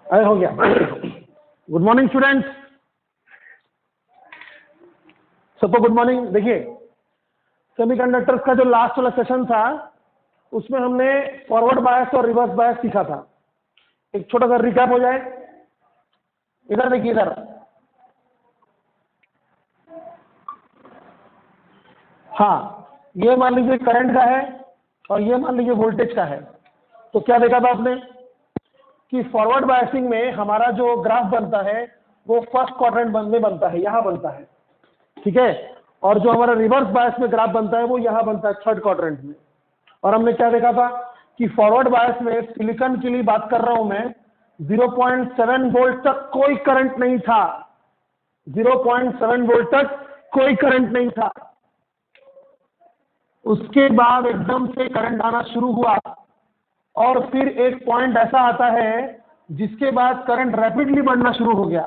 अरे हो गया। गुड मॉर्निंग स्टूडेंट्स, सबको गुड मॉर्निंग। देखिए, सेमीकंडक्टर्स का जो लास्ट वाला सेशन था उसमें हमने फॉरवर्ड बायस और रिवर्स बायस सीखा था। एक छोटा सा रिकैप हो जाए। इधर देखिए, इधर हाँ, ये मान लीजिए करंट का है और ये मान लीजिए वोल्टेज का है। तो क्या देखा था आपने कि फॉरवर्ड बायसिंग में हमारा जो ग्राफ बनता है वो फर्स्ट क्वाड्रेंट में बनता है, यहाँ बनता है, ठीक है। और जो हमारा रिवर्स बायस में ग्राफ बनता है वो यहाँ बनता है, थर्ड क्वाड्रेंट में। और हमने क्या देखा था कि फॉरवर्ड बायस में सिलिकॉन के लिए बात कर रहा हूं मैं, 0.7 वोल्ट तक कोई करंट नहीं था। 0.7 वोल्ट तक कोई करंट नहीं था। उसके बाद एकदम से करंट आना शुरू हुआ और फिर एक पॉइंट ऐसा आता है जिसके बाद करंट रैपिडली बढ़ना शुरू हो गया।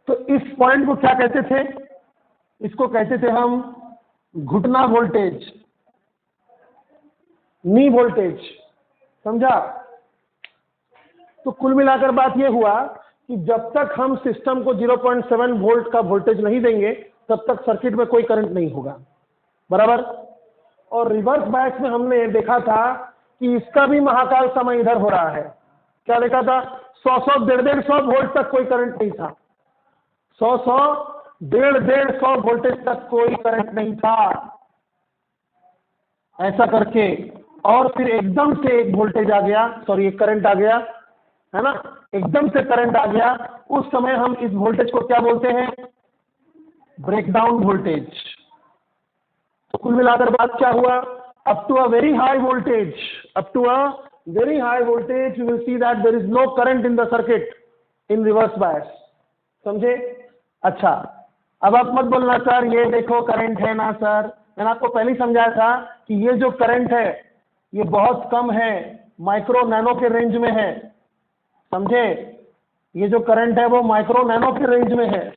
तो इस पॉइंट को क्या कहते थे? इसको कहते थे हम घुटना वोल्टेज, नी वोल्टेज। समझा? तो कुल मिलाकर बात यह हुआ कि जब तक हम सिस्टम को 0.7 वोल्ट का वोल्टेज नहीं देंगे तब तक सर्किट में कोई करंट नहीं होगा, बराबर। और रिवर्स बायस में हमने देखा था कि इसका भी महाकाल समय इधर हो रहा है। क्या देखा था? 100 150 वोल्ट तक कोई करंट नहीं था। 100 150 वोल्टेज तक कोई करंट नहीं था, ऐसा करके। और फिर एकदम से एक वोल्टेज आ गया, सॉरी एक करंट आ गया, है ना। एकदम से करंट आ गया, उस समय हम इस वोल्टेज को क्या बोलते हैं? Breakdown voltage. तो कुल मिलाकर बात क्या हुआ? Up to a very high voltage, up to a very high voltage you will see that there is no current in the circuit in reverse bias. समझे? अच्छा, अब आप मत बोलना सर ये देखो करंट है ना सर। मैंने आपको पहले ही समझाया था कि ये जो करंट है ये बहुत कम है, माइक्रो नैनो के रेंज में है। समझे? ये जो करंट है वो माइक्रो नैनो के रेंज में है।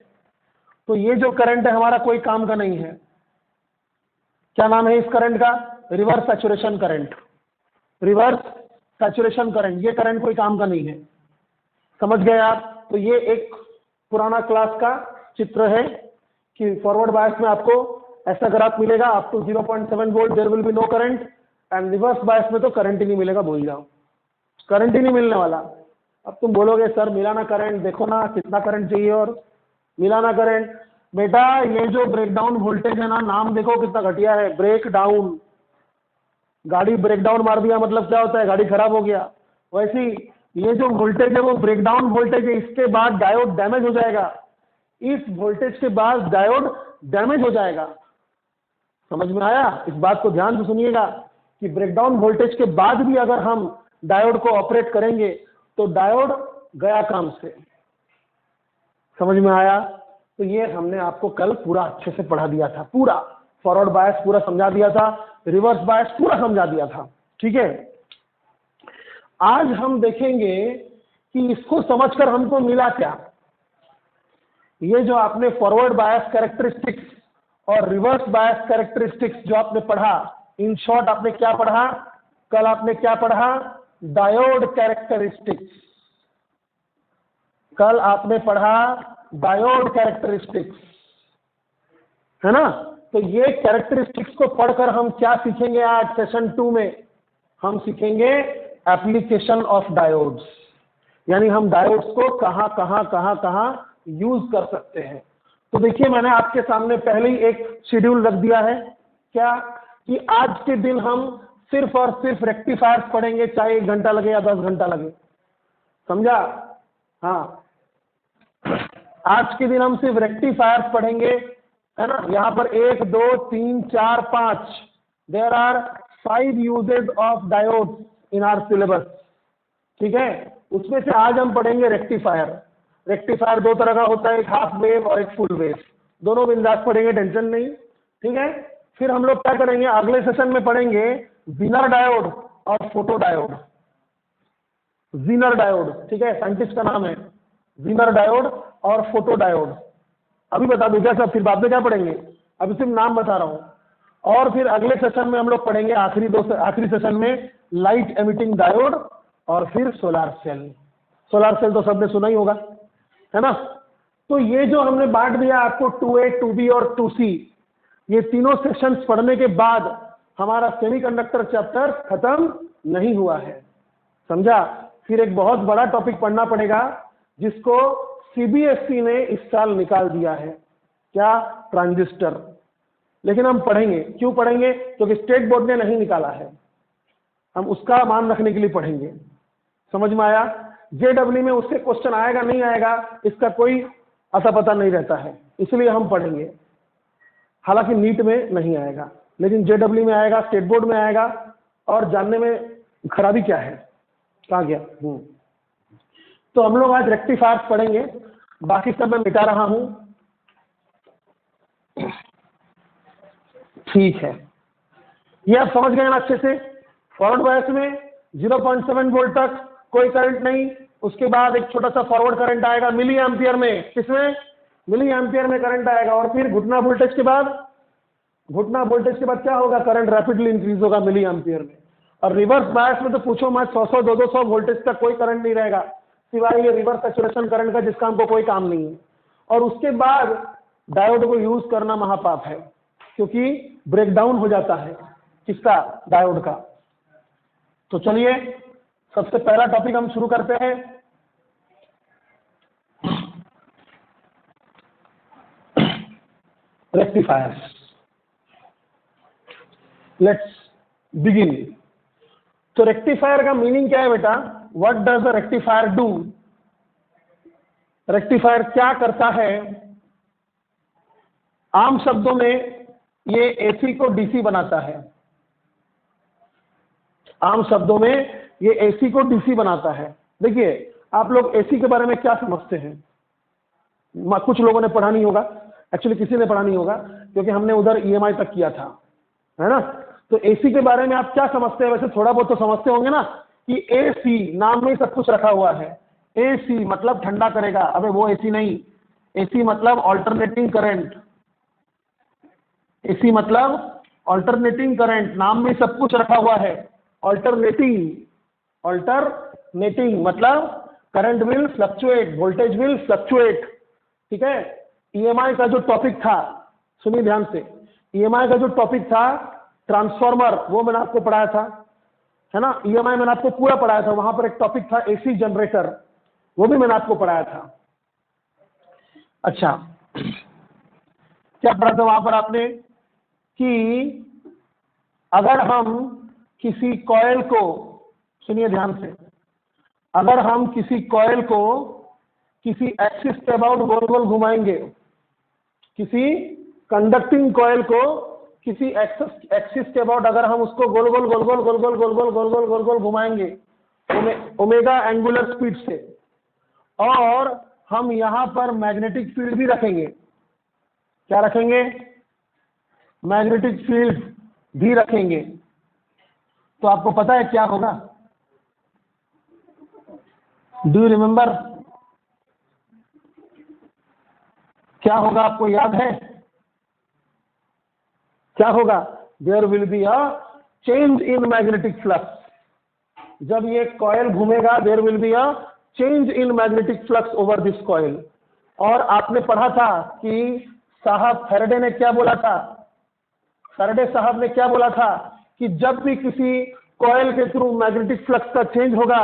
तो ये जो करंट है हमारा कोई काम का नहीं है। क्या नाम है इस करंट का? Reverse saturation current. Reverse saturation current, ये करंट कोई काम का नहीं है। समझ गए आप? तो ये एक पुराना क्लास का चित्र है कि फॉरवर्ड बायस में आपको ऐसा ग्राफ मिलेगा, up to 0.7 volt there will be no current, and reverse bias में तो करंट ही नहीं मिलेगा, भूल जाओ, करंट ही नहीं मिलने वाला। अब तुम बोलोगे सर मिला ना करंट, देखो ना कितना करंट चाहिए और मिला ना करंट। बेटा ये जो ब्रेकडाउन वोल्टेज है ना, नाम देखो कितना घटिया है, ब्रेक डाउन। गाड़ी ब्रेकडाउन मार दिया मतलब क्या होता है? गाड़ी खराब हो गया। वैसे ये जो वोल्टेज है वो ब्रेकडाउन वोल्टेज है। इसके बाद डायोड डैमेज हो जाएगा, इस वोल्टेज के बाद डायोड डैमेज हो जाएगा। समझ में आया? इस बात को ध्यान से सुनिएगा कि ब्रेकडाउन वोल्टेज के बाद भी अगर हम डायोड को ऑपरेट करेंगे तो डायोड गया काम से। समझ में आया? तो ये हमने आपको कल पूरा अच्छे से पढ़ा दिया था, पूरा फॉरवर्ड बायस पूरा समझा दिया था, रिवर्स बायस पूरा समझा दिया था, ठीक है। आज हम देखेंगे कि इसको समझकर हमको मिला क्या। ये जो आपने फॉरवर्ड बायस कैरेक्टरिस्टिक्स और रिवर्स बायस कैरेक्टरिस्टिक्स जो आपने पढ़ा, इन शॉर्ट आपने क्या पढ़ा? कल आपने क्या पढ़ा? Diode characteristics. कल आपने पढ़ा डायोड कैरेक्टरिस्टिक्स, है ना। तो ये कैरेक्टरिस्टिक्स को पढ़कर हम क्या सीखेंगे? आज सेशन 2 में हम सीखेंगे एप्लीकेशन ऑफ डायोड्स, यानी हम डायोड्स को कहां कहां यूज कर सकते हैं। तो देखिए, मैंने आपके सामने पहले ही एक शेड्यूल रख दिया है, क्या कि आज के दिन हम सिर्फ और सिर्फ रेक्टिफायर्स पढ़ेंगे, चाहे 1 घंटा लगे या 10 घंटा लगे। समझा? हाँ, आज के दिन हम सिर्फ रेक्टिफायर्स पढ़ेंगे, है ना। यहाँ पर 1 2 3 4 5 there are 5 usages of diodes in our syllabus, ठीक है। उसमें से आज हम पढ़ेंगे रेक्टिफायर। रेक्टिफायर 2 तरह का होता है, एक हाफ वेव और एक फुल वेव। दोनों बिंदास पढ़ेंगे, टेंशन नहीं, ठीक है। फिर हम लोग क्या करेंगे? अगले सेशन में पढ़ेंगे ज़ीनर डायोड और फोटो डायोड। ज़ीनर डायोड, ठीक है, साइंटिस्ट का नाम है ज़ीनर डायोड और फोटो डायोड। अभी बता दूं क्या सब, फिर बाद में क्या पढ़ेंगे? अभी सिर्फ नाम बता रहा हूं। और फिर अगले सेशन में हम लोग पढ़ेंगे आखिरी सेशन में लाइट एमिटिंग डायोड और फिर सोलार सेल। सोलर सेल तो सबने सुना ही होगा, है ना। तो ये जो हमने बांट दिया आपको 2A, 2B और 2C, ये तीनों सेक्शंस पढ़ने के बाद हमारा सेमीकंडक्टर चैप्टर खत्म नहीं हुआ है, समझा। फिर एक बहुत बड़ा टॉपिक पढ़ना पड़ेगा जिसको सीबीएसई ने इस साल निकाल दिया है, क्या, ट्रांजिस्टर। लेकिन हम पढ़ेंगे, क्यों पढ़ेंगे, क्योंकि स्टेट बोर्ड ने नहीं निकाला है, हम उसका मान रखने के लिए पढ़ेंगे, समझ में आया। जेडब्ल्यू में उससे क्वेश्चन आएगा नहीं आएगा इसका कोई अता पता नहीं रहता है, इसलिए हम पढ़ेंगे। हालांकि नीट में नहीं आएगा लेकिन जेडब्ल्यू में आएगा, स्टेट बोर्ड में आएगा। और जानने में खराबी क्या है, कहाँ गया। तो हम लोग आज रेक्टिफायर्स पढ़ेंगे, बाकी सब मैं मिटा रहा हूं, ठीक है। ये आप समझ गए ना अच्छे से। फॉरवर्ड बायस में 0.7 वोल्ट तक कोई करंट नहीं, उसके बाद एक छोटा सा फॉरवर्ड करंट आएगा मिली एम्पियर में, किसमें, मिली एम्पियर में करंट आएगा। और फिर घुटना वोल्टेज के बाद क्या होगा, करंट रैपिडली इंक्रीज होगा मिली एम्पियर में। और रिवर्स बायस में तो पूछो मत, 100 200 वोल्टेज तक कोई करंट नहीं रहेगा, सिवाय ये रिवर्स सैचुरेशन करंट का, जिसका हमको कोई काम नहीं है। और उसके बाद डायोड को यूज करना महापाप है, क्योंकि ब्रेकडाउन हो जाता है किसका, डायोड का। तो चलिए सबसे पहला टॉपिक हम शुरू करते हैं। Rectifiers, let's begin. तो रेक्टिफायर का मीनिंग क्या है बेटा, what does the rectifier do. Rectifier क्या करता है। आम शब्दों में ये एसी को डीसी बनाता है, आम शब्दों में ये एसी को डीसी बनाता है। देखिए आप लोग एसी के बारे में क्या समझते हैं, कुछ लोगों ने पढ़ा नहीं होगा, एक्चुअली किसी ने पढ़ा नहीं होगा क्योंकि हमने उधर ईएमआई तक किया था, है ना। तो एसी के बारे में आप क्या समझते हैं, वैसे थोड़ा बहुत तो समझते होंगे ना, कि एसी नाम में सब कुछ रखा हुआ है। एसी मतलब ठंडा करेगा, अबे वो एसी नहीं, एसी मतलब ऑल्टरनेटिंग करंट, एसी मतलब ऑल्टरनेटिंग करंट, नाम में सब कुछ रखा हुआ है। ऑल्टरनेटिंग मतलब current will fluctuate, voltage will fluctuate, ठीक है। ईएमआई का जो टॉपिक था, सुनिए ध्यान से, ईएमआई का जो टॉपिक था ट्रांसफॉर्मर, वो मैंने आपको पढ़ाया था, है ना। ईएमआई मैंने आपको पूरा पढ़ाया था, वहां पर एक टॉपिक था एसी जनरेटर, वो भी मैंने आपको पढ़ाया था। अच्छा, क्या पढ़ा था वहां पर आपने, कि अगर हम किसी कॉइल को, सुनिए ध्यान से, अगर हम किसी कॉइल को किसी एक्सिस के अबाउट गोल गोल घुमाएंगे, किसी कंडक्टिंग कॉइल को किसी एक्सिस के अबाउट अगर हम उसको गोल गोल गोल गोल गोल गोल गोल गोल गोल गोल गोल गोल घुमाएंगे ओमेगा एंगुलर स्पीड से, और हम यहां पर मैग्नेटिक फील्ड भी रखेंगे, क्या रखेंगे, मैग्नेटिक फील्ड भी रखेंगे, तो आपको पता है क्या होगा, डू यू रिमेंबर, क्या होगा, आपको याद है क्या होगा, there will be a change in magnetic flux. जब ये कॉइल घूमेगा there will be a change in magnetic flux over this coil. और आपने पढ़ा था कि साहब फैराडे ने क्या बोला था, फैराडे साहब ने क्या बोला था, कि जब भी किसी कॉइल के थ्रू मैग्नेटिक फ्लक्स का चेंज होगा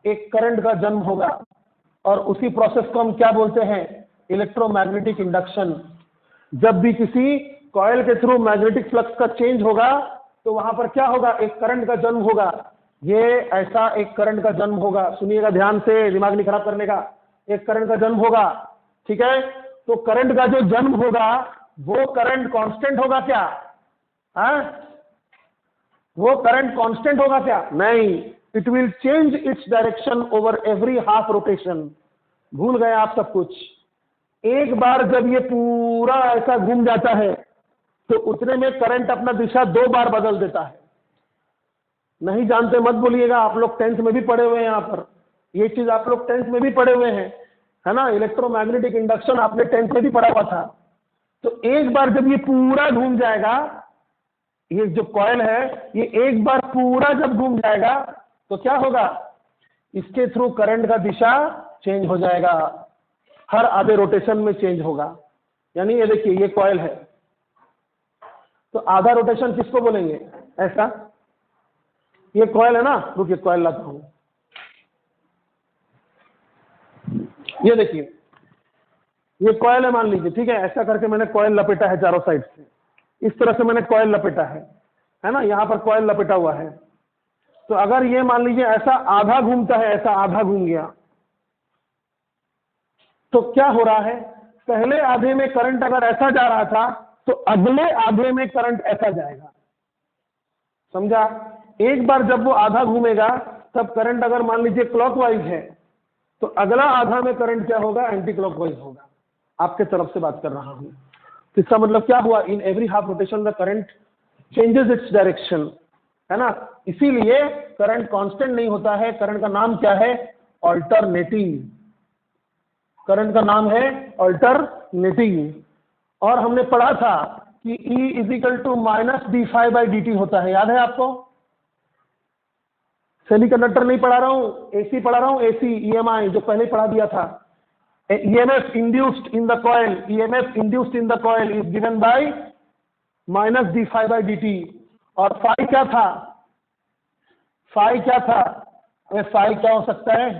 एक करंट का जन्म होगा, और उसी प्रोसेस को हम क्या बोलते हैं, इलेक्ट्रोमैग्नेटिक इंडक्शन। जब भी किसी कॉइल के थ्रू मैग्नेटिक फ्लक्स का चेंज होगा तो वहां पर क्या होगा, एक करंट का जन्म होगा। ये ऐसा एक करंट का जन्म होगा, सुनिएगा ध्यान से, दिमाग नहीं खराब करने का, एक करंट का जन्म होगा, ठीक है। तो करंट का जो जन्म होगा वो करंट कांस्टेंट होगा क्या, वो करंट कांस्टेंट होगा क्या, नहीं, it will change its direction over every half rotation. भूल गए आप सब कुछ। एक बार जब ये पूरा ऐसा घूम जाता है तो उतने में करंट अपना दिशा 2 बार बदल देता है। नहीं जानते मत बोलिएगा, आप लोग 10th में भी पढ़े हुए हैं, यहाँ पर ये चीज आप लोग 10th में भी पढ़े हुए हैं, है ना। इलेक्ट्रोमैग्नेटिक इंडक्शन आपने 10th में भी पढ़ा हुआ था। तो एक बार जब ये पूरा घूम जाएगा, ये जो कॉइल है ये एक बार पूरा जब घूम जाएगा तो क्या होगा, इसके थ्रू करंट का दिशा चेंज हो जाएगा, हर आधे रोटेशन में चेंज होगा। यानी ये देखिए ये कॉइल है, तो आधा रोटेशन किसको बोलेंगे, ऐसा। ये कॉइल है ना, रुकिए कॉइल लाता हूं। ये देखिए ये कॉइल है मान लीजिए, ठीक है। ऐसा करके मैंने कॉइल लपेटा है चारों साइड से, इस तरह से मैंने कॉइल लपेटा है ना, यहां पर कॉइल लपेटा हुआ है। तो अगर ये मान लीजिए ऐसा आधा घूमता है, ऐसा आधा घूम गया, तो क्या हो रहा है, पहले आधे में करंट अगर ऐसा जा रहा था तो अगले आधे में करंट ऐसा जाएगा, समझा। एक बार जब वो आधा घूमेगा तब करंट अगर मान लीजिए क्लॉकवाइज है, तो अगला आधा में करंट क्या होगा, एंटी क्लॉकवाइज होगा। आपके तरफ से बात कर रहा हूं। तो इसका मतलब क्या हुआ, in every half rotation the current changes its direction, है ना। इसीलिए करंट कांस्टेंट नहीं होता है, करंट का नाम क्या है, ऑल्टरनेटिंग। करंट का नाम है ऑल्टरनेटिंग। और हमने पढ़ा था कि E = -dφ/dt होता है, याद है आपको। सेमीकंडक्टर नहीं पढ़ा रहा हूं, एसी पढ़ा रहा हूं, एसी EMI जो पहले पढ़ा दिया था। EMF induced in the coil, EMF induced in the coil is given by -dφ/dt। और फाई क्या था, फाई क्या था, अरे फाई क्या हो सकता है,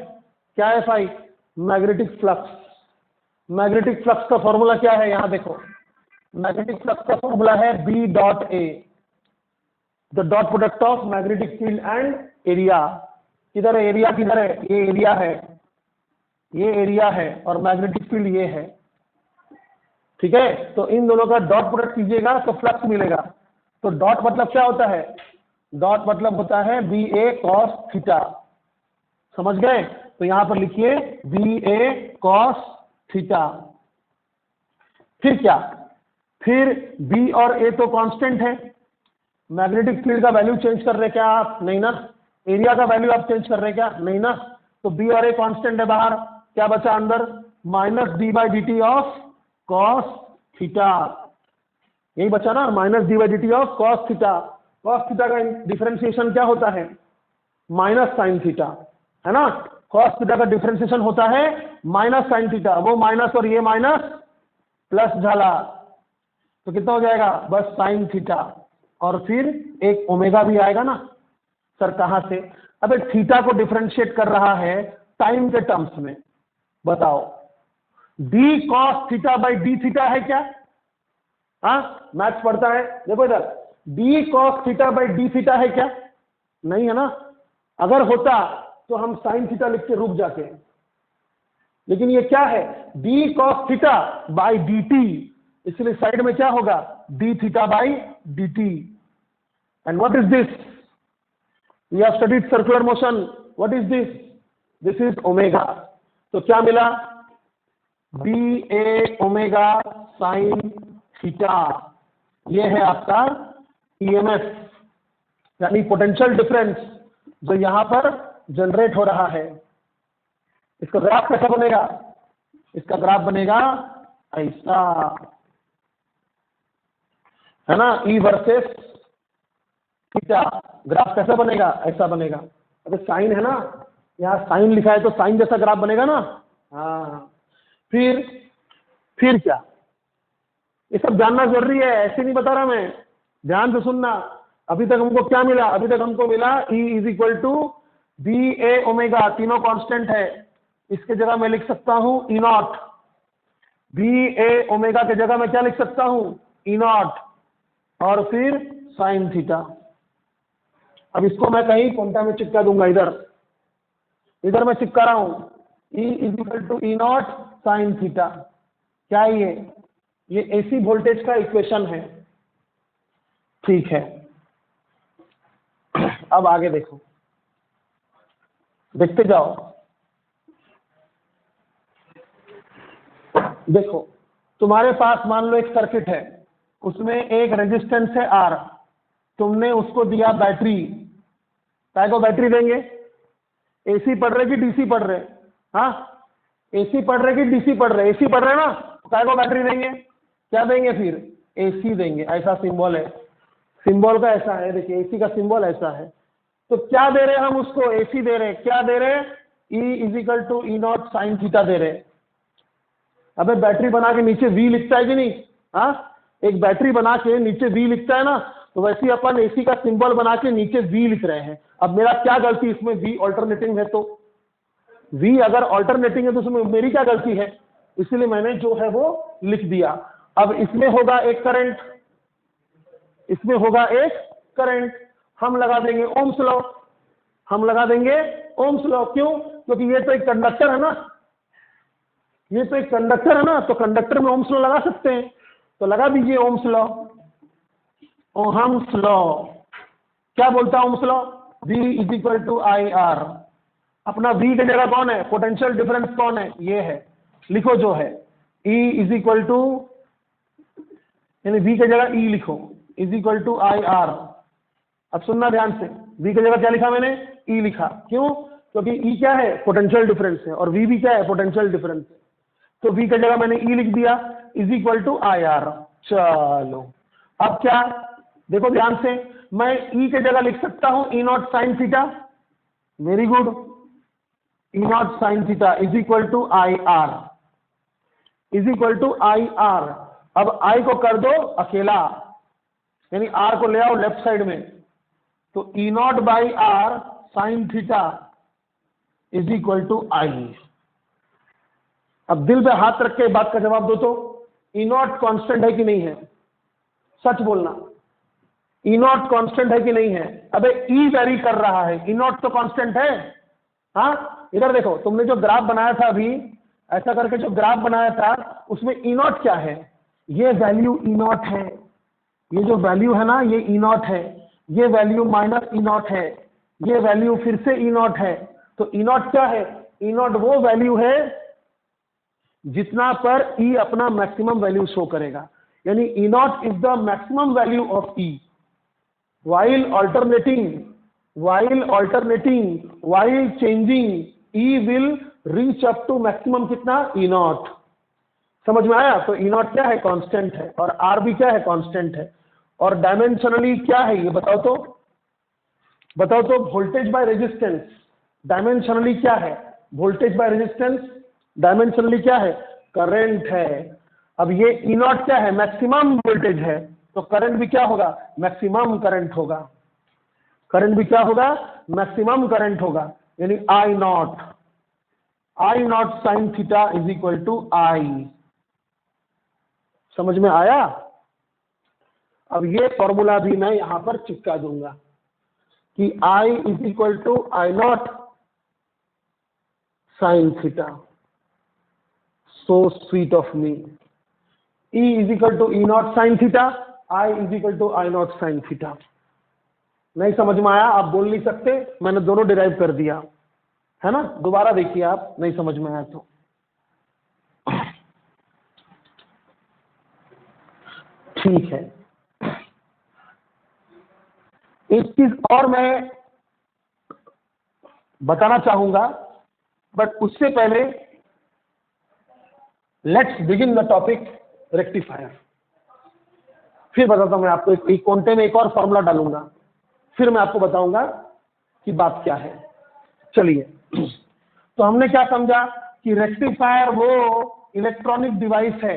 क्या है phi, magnetic flux. Magnetic flux का फॉर्मूला क्या है, यहां देखो, मैग्नेटिक फ्लक्स का फॉर्मूला है B.A, the dot product of magnetic field and area. किधर है एरिया, किधर है, ये एरिया है, ये एरिया है, और मैग्नेटिक फील्ड ये है, ठीक है। तो इन दोनों का डॉट प्रोडक्ट कीजिएगा तो फ्लक्स मिलेगा। तो डॉट मतलब क्या होता है, डॉट मतलब होता है BA cos थीटा, समझ गए। तो यहां पर लिखिए BA cos थीटा। फिर क्या, फिर B और A तो कांस्टेंट है, मैग्नेटिक फील्ड का वैल्यू चेंज कर रहे क्या आप, नहीं ना। एरिया का वैल्यू आप चेंज कर रहे क्या, नहीं ना। तो B और A कांस्टेंट है बाहर, क्या बचा अंदर, -d/dt ऑफ cos थीटा, यही बचा ना, -d/dt of cos theta. cos theta का डिफरेंशिएशन क्या होता है, -sin थीटा, है ना। cos थीटा का डिफरेंशिएशन होता है -sin थीटा, वो माइनस और ये माइनस प्लस झाला, तो कितना हो जाएगा, बस sin थीटा। और फिर एक ओमेगा भी आएगा ना। सर कहां से, अबे थीटा को डिफरेंशिएट कर रहा है टाइम के टर्म्स में, बताओ d cos θ/d थीटा है क्या, हाँ मैथ्स पढ़ता है, देखो इधर, d cos θ/d थीटा है क्या, नहीं है ना। अगर होता तो हम sin थीटा लिख के रुक जाते, लेकिन ये क्या है, d cos θ/dt, इसलिए साइड में क्या होगा, d θ/dt। And what is this, we have studied circular motion, what is this, this is omega. तो क्या मिला, BA ओमेगा sin थीटा, ये है आपका EMF, यानी पोटेंशियल डिफरेंस जो यहां पर जनरेट हो रहा है। इसका ग्राफ कैसा बनेगा, इसका ग्राफ बनेगा ऐसा, है ना, E वर्सेस थीटा। ग्राफ कैसा बनेगा, ऐसा बनेगा। अगर साइन है ना, यहाँ साइन लिखा है तो साइन जैसा ग्राफ बनेगा ना, हाँ। फिर क्या, ये सब जानना जरूरी है, ऐसे नहीं बता रहा मैं, ध्यान से सुनना। अभी तक हमको क्या मिला, अभी तक हमको मिला E = BA ओमेगा, तीनों कांस्टेंट है। इसके जगह मैं लिख सकता हूं E0, BA ओमेगा के जगह मैं क्या लिख सकता हूं, E0, और फिर sin थीटा। अब इसको मैं कहीं कोंटा में चिपका दूंगा, इधर मैं चिपका रहा हूं, E = E0 sin थीटा। क्या है ये AC वोल्टेज का इक्वेशन है, ठीक है। अब आगे देखो, देखते जाओ, देखो तुम्हारे पास मान लो एक सर्किट है, उसमें एक रेजिस्टेंस है R, तुमने उसको दिया बैटरी, काय को बैटरी देंगे, AC पढ़ रहे कि DC पढ़ रहे, हाँ AC पढ़ रहे कि DC पढ़ रहे, AC पढ़ रहे ना, काय को बैटरी देंगे, क्या देंगे फिर, AC देंगे। ऐसा सिंबल है, सिंबल का ऐसा है, देखिए AC का सिंबल ऐसा है। तो क्या दे रहे हम उसको, AC दे रहे, क्या दे रहे, E is equal to E not sine theta दे रहे हैं। अबे बैटरी बना के नीचे V लिखता है कि नहीं? हाँ, एक बैटरी बना के नीचे V लिखता है ना, तो वैसे ही अपन AC का सिंबल बना के नीचे V लिख रहे हैं। अब मेरा क्या गलती इसमें? V ऑल्टरनेटिंग है, तो V अगर ऑल्टरनेटिंग है तो उसमें मेरी क्या गलती है? इसलिए मैंने जो है वो लिख दिया। अब इसमें होगा एक करंट, इसमें होगा एक करंट, हम लगा देंगे ओम्स लॉ, हम लगा देंगे ओम्स लॉ। क्यों? क्योंकि ये तो एक कंडक्टर है ना, ये तो एक कंडक्टर है ना, तो कंडक्टर में ओम्स लॉ लगा सकते हैं, तो लगा दीजिए ओम्स लॉ। ओहम्स लॉ क्या बोलता है? Ohm's law V is equal to I R. अपना V की जगह कौन है? पोटेंशियल डिफरेंस कौन है? ये है, लिखो जो है E इज इक्वल टू, यानी V की जगह E लिखो, is equal to I R. अब सुनना ध्यान से, V की जगह क्या लिखा मैंने? E लिखा। क्यों? क्योंकि E क्या है? पोटेंशियल डिफरेंस है, और V भी क्या है? पोटेंशियल डिफरेंस है। तो V की जगह मैंने E लिख दिया, is equal to I R. चलो अब क्या, देखो ध्यान से, मैं E की जगह लिख सकता हूं E not sine theta. Very good, E not sine theta is equal to I R, is equal to I R. अब I को कर दो अकेला, यानी R को ले आओ लेफ्ट साइड में, तो E not by R sine theta is equal to I. अब दिल पे हाथ रख के बात का जवाब दो, तो E नॉट कॉन्स्टेंट है कि नहीं है? सच बोलना, E नॉट कॉन्स्टेंट है कि नहीं है? अबे E वेरी कर रहा है, E नॉट तो कॉन्स्टेंट है। हाँ, इधर देखो, तुमने जो ग्राफ बनाया था अभी, ऐसा करके जो ग्राफ बनाया था, उसमें E नॉट क्या है? ये वैल्यू E नॉट है, ये जो वैल्यू है ना, ये E नॉट है, ये वैल्यू माइनस E नॉट है, ये वैल्यू फिर से E नॉट है। तो E नॉट क्या है? E नॉट वो वैल्यू है जितना पर E अपना मैक्सिमम वैल्यू शो करेगा, यानी E not is the maximum value of E while changing E will reach up to maximum कितना? E not. समझ में आया? तो E नॉट क्या है? कांस्टेंट है, और R भी क्या है? कांस्टेंट है। और डायमेंशनली क्या है ये बताओ तो, बताओ तो। वोल्टेज बाय रेजिस्टेंस डायमेंशनली क्या है? वोल्टेज बाय रेजिस्टेंस डायमेंशनली क्या है? करंट है। अब ये E नॉट क्या है? मैक्सिमम वोल्टेज है, तो करंट भी क्या होगा? मैक्सिमम करंट होगा। करंट भी क्या होगा? मैक्सिमम करंट होगा, यानी I not sine theta is equal to I. समझ में आया? अब ये फॉर्मूला भी मैं यहां पर चिपका दूंगा कि I is equal to I not sine theta. So sweet of me. E is equal to E not sine theta, I is equal to I not sine theta. नहीं समझ में आया? आप बोल नहीं सकते, मैंने दोनों डिराइव कर दिया है ना। दोबारा देखिए, आप नहीं समझ में आया तो। ठीक है, एक चीज और मैं बताना चाहूंगा, बट उससे पहले let's begin the topic rectifier. फिर बताता हूं मैं आपको, एक कोंटे में एक और फॉर्मूला डालूंगा, फिर मैं आपको बताऊंगा कि बात क्या है। चलिए, तो हमने क्या समझा कि रेक्टिफायर वो इलेक्ट्रॉनिक डिवाइस है,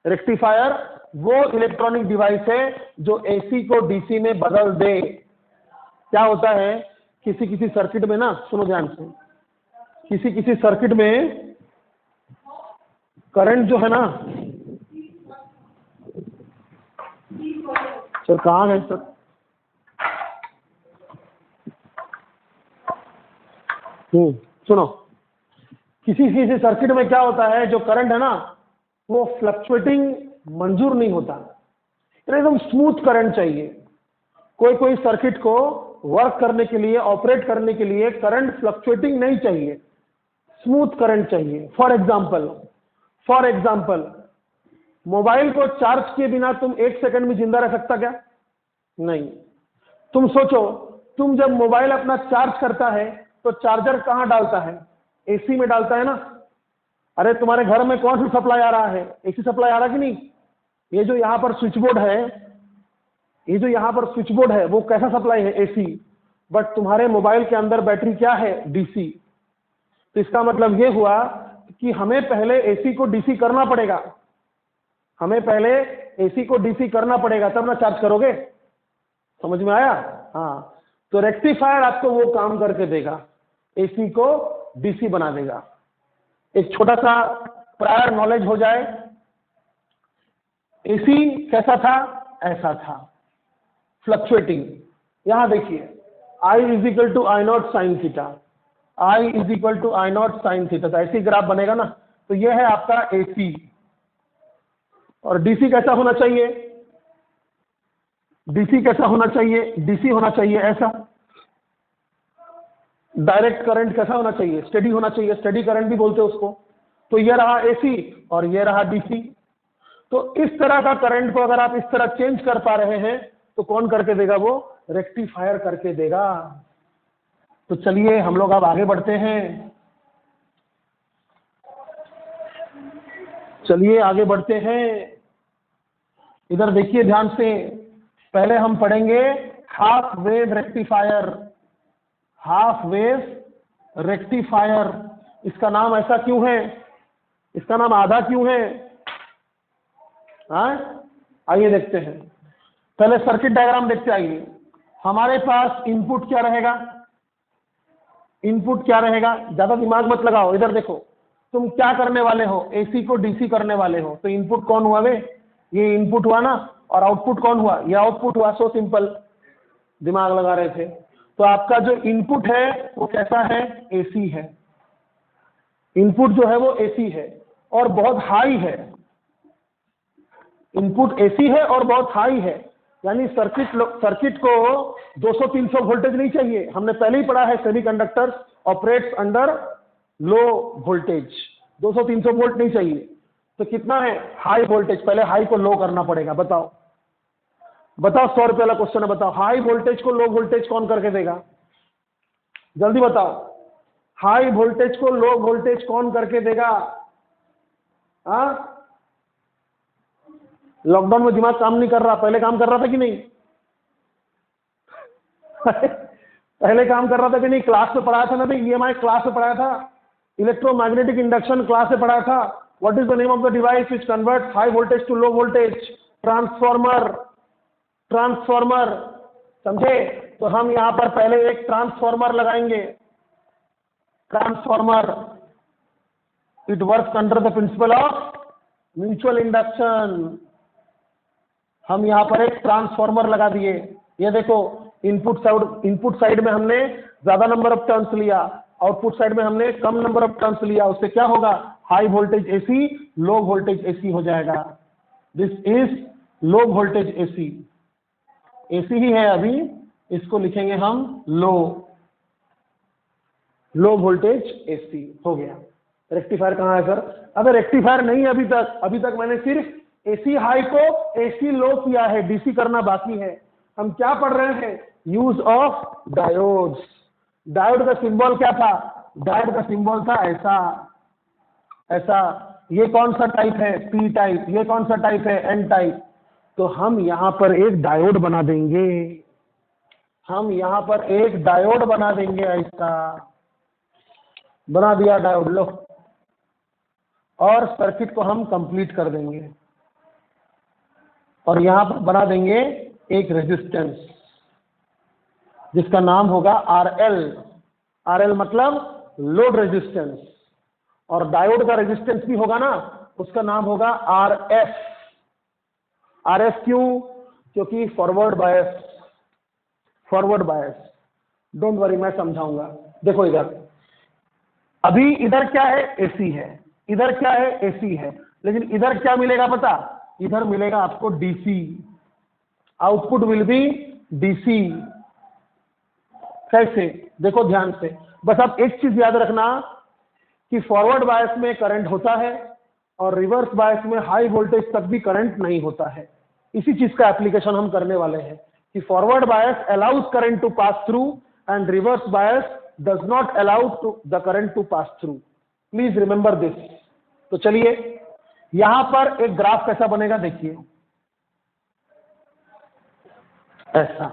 रेक्टिफायर वो इलेक्ट्रॉनिक डिवाइस है जो एसी को डीसी में बदल दे। क्या होता है, किसी किसी सर्किट में ना, सुनो ध्यान से, किसी किसी सर्किट में करंट जो है ना, सर कहाँ है सर? सुनो, किसी किसी सर्किट में क्या होता है, जो करंट है ना वो फ्लक्चुएटिंग मंजूर नहीं होता, एकदम स्मूथ करंट चाहिए। कोई कोई सर्किट को वर्क करने के लिए, ऑपरेट करने के लिए करंट फ्लक्चुएटिंग नहीं चाहिए, स्मूथ करंट चाहिए। फॉर एग्जाम्पल मोबाइल को चार्ज किए बिना तुम एक सेकंड में जिंदा रह सकता क्या? नहीं। तुम सोचो, तुम जब मोबाइल अपना चार्ज करता है तो चार्जर कहां डालता है? एसी में डालता है ना। अरे तुम्हारे घर में कौन सा सप्लाई आ रहा है? एसी सप्लाई आ रहा कि नहीं? ये जो यहाँ पर स्विच बोर्ड है, ये जो यहाँ पर स्विच बोर्ड है वो कैसा सप्लाई है? एसी। बट तुम्हारे मोबाइल के अंदर बैटरी क्या है? डीसी। तो इसका मतलब ये हुआ कि हमें पहले एसी को डीसी करना पड़ेगा, हमें पहले एसी को डीसी करना पड़ेगा, तब ना चार्ज करोगे। समझ में आया? हाँ, तो रेक्टिफायर आपको वो काम करके देगा, एसी को डीसी बना देगा। एक छोटा सा प्रायर नॉलेज हो जाए, एसी कैसा था? ऐसा था, फ्लक्चुएटिंग। यहां देखिए, I is equal to I not sine theta, I is equal to I not sine theta, तो ऐसी ग्राफ बनेगा ना। तो ये है आपका एसी। और डीसी कैसा होना चाहिए? डीसी कैसा होना चाहिए? डीसी होना चाहिए ऐसा। डायरेक्ट करंट कैसा होना चाहिए? स्टेडी होना चाहिए, स्टेडी करंट भी बोलते हैं उसको। तो ये रहा एसी और ये रहा डीसी। तो इस तरह का करंट को अगर आप इस तरह चेंज कर पा रहे हैं तो कौन करके देगा? वो रेक्टिफायर करके देगा। तो चलिए हम लोग अब आगे बढ़ते हैं, चलिए आगे बढ़ते हैं। इधर देखिए ध्यान से, पहले हम पढ़ेंगे half wave rectifier. Half wave rectifier, इसका नाम ऐसा क्यों है? इसका नाम आधा क्यों है? आइए देखते हैं, पहले सर्किट डायग्राम देखते आइए। हमारे पास इनपुट क्या रहेगा? इनपुट क्या रहेगा? ज्यादा दिमाग मत लगाओ, इधर देखो। तुम क्या करने वाले हो? एसी को डीसी करने वाले हो। तो इनपुट कौन हुआ? वे ये इनपुट हुआ ना, और आउटपुट कौन हुआ? ये आउटपुट हुआ। सो सिंपल, दिमाग लगा रहे थे। तो आपका जो इनपुट है वो कैसा है? एसी है। इनपुट जो है वो एसी है और बहुत हाई है। इनपुट एसी है और बहुत हाई है, यानी सर्किट को 200-300 वोल्टेज नहीं चाहिए। हमने पहले ही पढ़ा है, semiconductors operates under low voltage. 200-300 volt नहीं चाहिए। तो कितना है? High voltage. पहले हाई को लो करना पड़ेगा। बताओ बताओ, 100 रुपये वाला क्वेश्चन है। बताओ, हाई वोल्टेज को लो वोल्टेज कौन करके देगा? जल्दी बताओ, हाई वोल्टेज को लो वोल्टेज कौन करके देगा? हाँ, लॉकडाउन में दिमाग काम नहीं कर रहा, पहले काम कर रहा था कि नहीं? पहले काम कर रहा था कि नहीं? क्लास में पढ़ाया था ना भाई, ईएमआई क्लास में पढ़ाया था, इलेक्ट्रोमैग्नेटिक इंडक्शन क्लास में पढ़ाया था। What is the name of the device which convert high voltage to low voltage? Transformer. Transformer, समझे? तो हम यहां पर पहले एक ट्रांसफॉर्मर लगाएंगे। Transformer, it works under the principle of mutual induction. हम यहां पर एक ट्रांसफॉर्मर लगा दिए। ये देखो, इनपुट साइड में हमने ज्यादा नंबर ऑफ टर्न्स लिया, आउटपुट साइड में हमने कम नंबर ऑफ टर्न्स लिया। उससे क्या होगा? High voltage AC, low voltage AC हो जाएगा। This is low voltage AC. AC ही है अभी, इसको लिखेंगे हम लो वोल्टेज एसी। हो गया। रेक्टिफायर कहाँ है सर? अबे रेक्टिफायर नहीं है अभी तक मैंने सिर्फ एसी हाई को एसी लो किया है, डीसी करना बाकी है। हम क्या पढ़ रहे हैं? Use of diodes. डायोड का सिंबल क्या था? डायोड का सिंबल था ऐसा, ऐसा। ये कौन सा टाइप है? P type. ये कौन सा टाइप है? N type. तो हम यहां पर एक डायोड बना देंगे, हम यहां पर एक डायोड बना देंगे। ऐसा बना दिया डायोड, लो। और सर्किट को हम कंप्लीट कर देंगे और यहां पर बना देंगे एक रेजिस्टेंस जिसका नाम होगा RL। RL मतलब लोड रेजिस्टेंस। और डायोड का रेजिस्टेंस भी होगा ना, उसका नाम होगा RF। RF क्यों? क्योंकि forward bias. Forward bias, don't worry, मैं समझाऊंगा। देखो इधर, अभी इधर क्या है? एसी है। इधर क्या है? एसी है। लेकिन इधर क्या मिलेगा पता? इधर मिलेगा आपको DC. Output will be DC. कैसे? देखो ध्यान से, बस आप एक चीज याद रखना कि फॉरवर्ड बायस में करंट होता है और रिवर्स बायस में हाई वोल्टेज तक भी करंट नहीं होता है। इसी चीज का एप्लीकेशन हम करने वाले हैं कि forward bias allows current to pass through and reverse bias does not allow the current to pass through. Please remember this. तो चलिए, यहां पर एक ग्राफ कैसा बनेगा देखिए, ऐसा।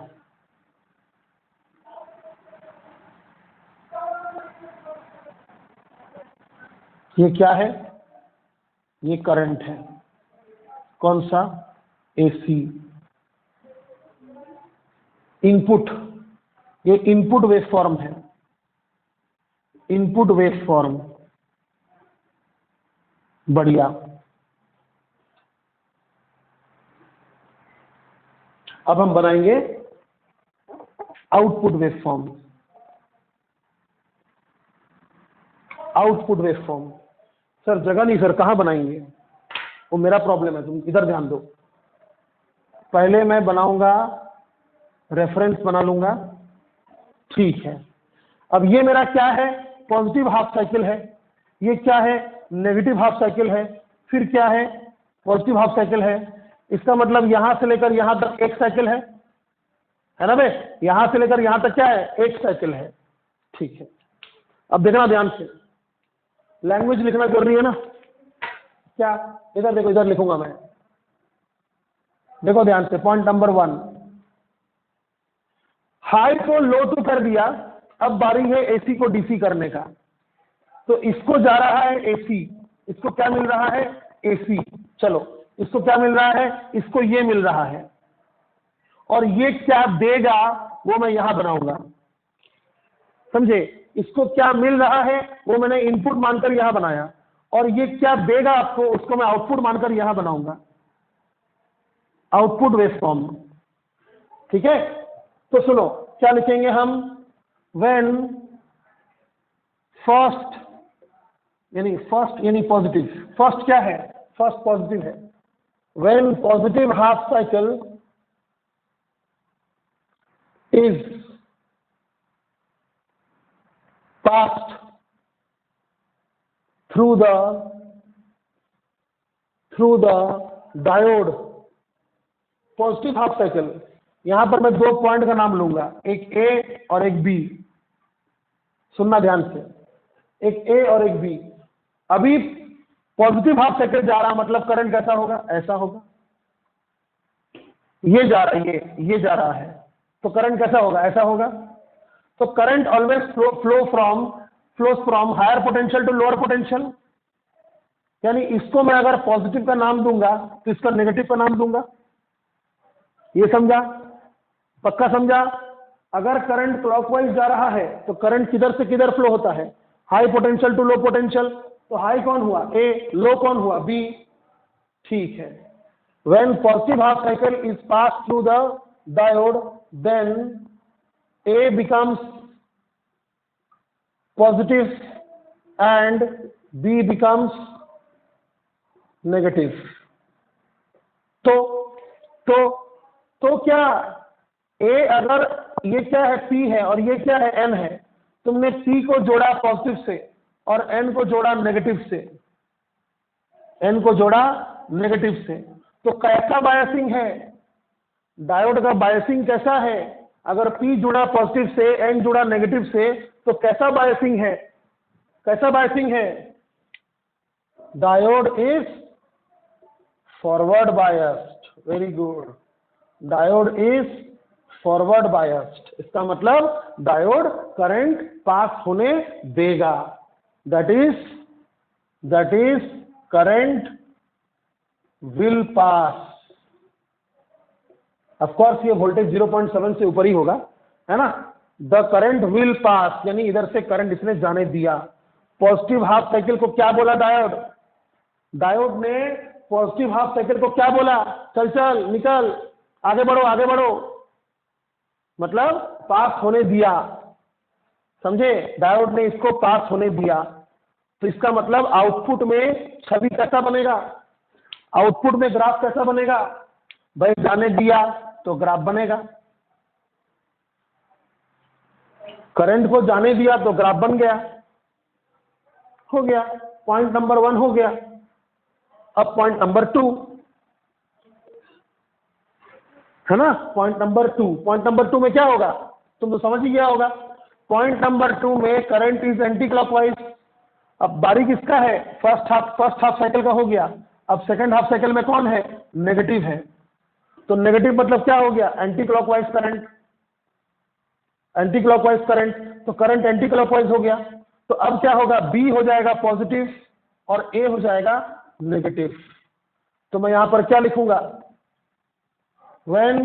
ये क्या है? ये करंट है। कौन सा? एसी। इनपुट, ये इनपुट वेवफॉर्म है, इनपुट वेवफॉर्म। बढ़िया। अब हम बनाएंगे output waveform. Output waveform sir जगह नहीं सर, कहाँ बनाएंगे? वो मेरा प्रॉब्लम है, तुम इधर ध्यान दो। पहले मैं बनाऊंगा, रेफरेंस बना लूंगा, ठीक है। अब ये मेरा क्या है? पॉजिटिव हाफ साइकिल है। ये क्या है? नेगेटिव हाफ साइकिल है। फिर क्या है? पॉजिटिव हाफ साइकिल है। इसका मतलब यहां से लेकर यहां तक एक साइकिल है ना बे? यहां से लेकर यहां तक क्या है? एक साइकिल है, ठीक है। अब देखना ध्यान से, लैंग्वेज लिखना जरूरी है ना? क्या? इधर देखो, इधर लिखूंगा मैं, देखो ध्यान से। पॉइंट नंबर 1, हाई को लो तो कर दिया, अब बारी है एसी को डीसी करने का। तो इसको जा रहा है एसी, इसको क्या मिल रहा है? एसी। चलो, इसको क्या मिल रहा है? इसको ये मिल रहा है। और ये क्या देगा वो मैं यहां बनाऊंगा, समझे? इसको क्या मिल रहा है वो मैंने इनपुट मानकर यहां बनाया, और ये क्या देगा आपको उसको मैं आउटपुट मानकर यहां बनाऊंगा, आउटपुट वेवफॉर्म, ठीक है। तो सुनो, क्या लिखेंगे हम? व्हेन फर्स्ट यानी पॉजिटिव, फर्स्ट क्या है? फर्स्ट पॉजिटिव है। When positive half cycle is passed through the diode, positive half cycle. यहां पर मैं 2 पॉइंट का नाम लूंगा, एक ए और एक बी। सुनना ध्यान से, एक ए और एक बी। अभी पॉजिटिव हाफ साइकिल जा रहा, मतलब करंट कैसा होगा? ऐसा होगा। ये जा रहा है, ये जा रहा है, तो करंट कैसा होगा? ऐसा होगा। तो current always flows from higher potential to lower potential. यानी इसको मैं अगर पॉजिटिव का नाम दूंगा तो इसका नेगेटिव का नाम दूंगा। ये समझा? पक्का समझा? अगर करंट क्लॉकवाइज जा रहा है तो करंट किधर से किधर फ्लो होता है? High potential to low potential. तो हाई कौन हुआ? ए। लो कौन हुआ? बी। ठीक है। When positive half cycle is pass through the diode, then A becomes positive and B becomes negative. तो क्या A, अगर ये क्या है? P है और ये क्या है? N है। तुमने P को जोड़ा पॉजिटिव से और N को जोड़ा नेगेटिव से, N को जोड़ा नेगेटिव से, तो कैसा बायसिंग है? डायोड का बायसिंग कैसा है? अगर P जुड़ा पॉजिटिव से, N जुड़ा नेगेटिव से, तो कैसा बायसिंग है? कैसा बायसिंग है? Diode is forward biased. Very good, diode is forward biased. इसका मतलब डायोड करंट पास होने देगा। That is current will pass. Of course ये वोल्टेज 0.7 से ऊपर ही होगा, है ना? द करंट विल पास, यानी इधर से करंट इसने जाने दिया। पॉजिटिव हाफ साइकिल को क्या बोला डायोड ने पॉजिटिव हाफ साइकिल को क्या बोला? चल चल निकल, आगे बढ़ो आगे बढ़ो, मतलब पास होने दिया। समझे? डायोड ने इसको पास होने दिया। तो इसका मतलब आउटपुट में छवि कैसा बनेगा? आउटपुट में ग्राफ कैसा बनेगा? भाई जाने दिया तो ग्राफ बनेगा, करंट को जाने दिया तो ग्राफ बन गया। हो गया, पॉइंट नंबर 1 हो गया। अब पॉइंट नंबर 2 है ना? पॉइंट नंबर 2 में क्या होगा? तुम तो समझ ही गया होगा। पॉइंट नंबर 2 में करंट इज एंटी क्लॉकवाइज। अब बारी किसका है? फर्स्ट हाफ साइकिल का हो गया। अब सेकंड हाफ साइकिल में कौन है? नेगेटिव है। तो नेगेटिव मतलब क्या हो गया? Anti clockwise current. Anti clockwise current, तो करंट एंटी क्लॉकवाइज हो गया। तो अब क्या होगा? बी हो जाएगा पॉजिटिव और ए हो जाएगा नेगेटिव। तो मैं यहां पर क्या लिखूंगा, when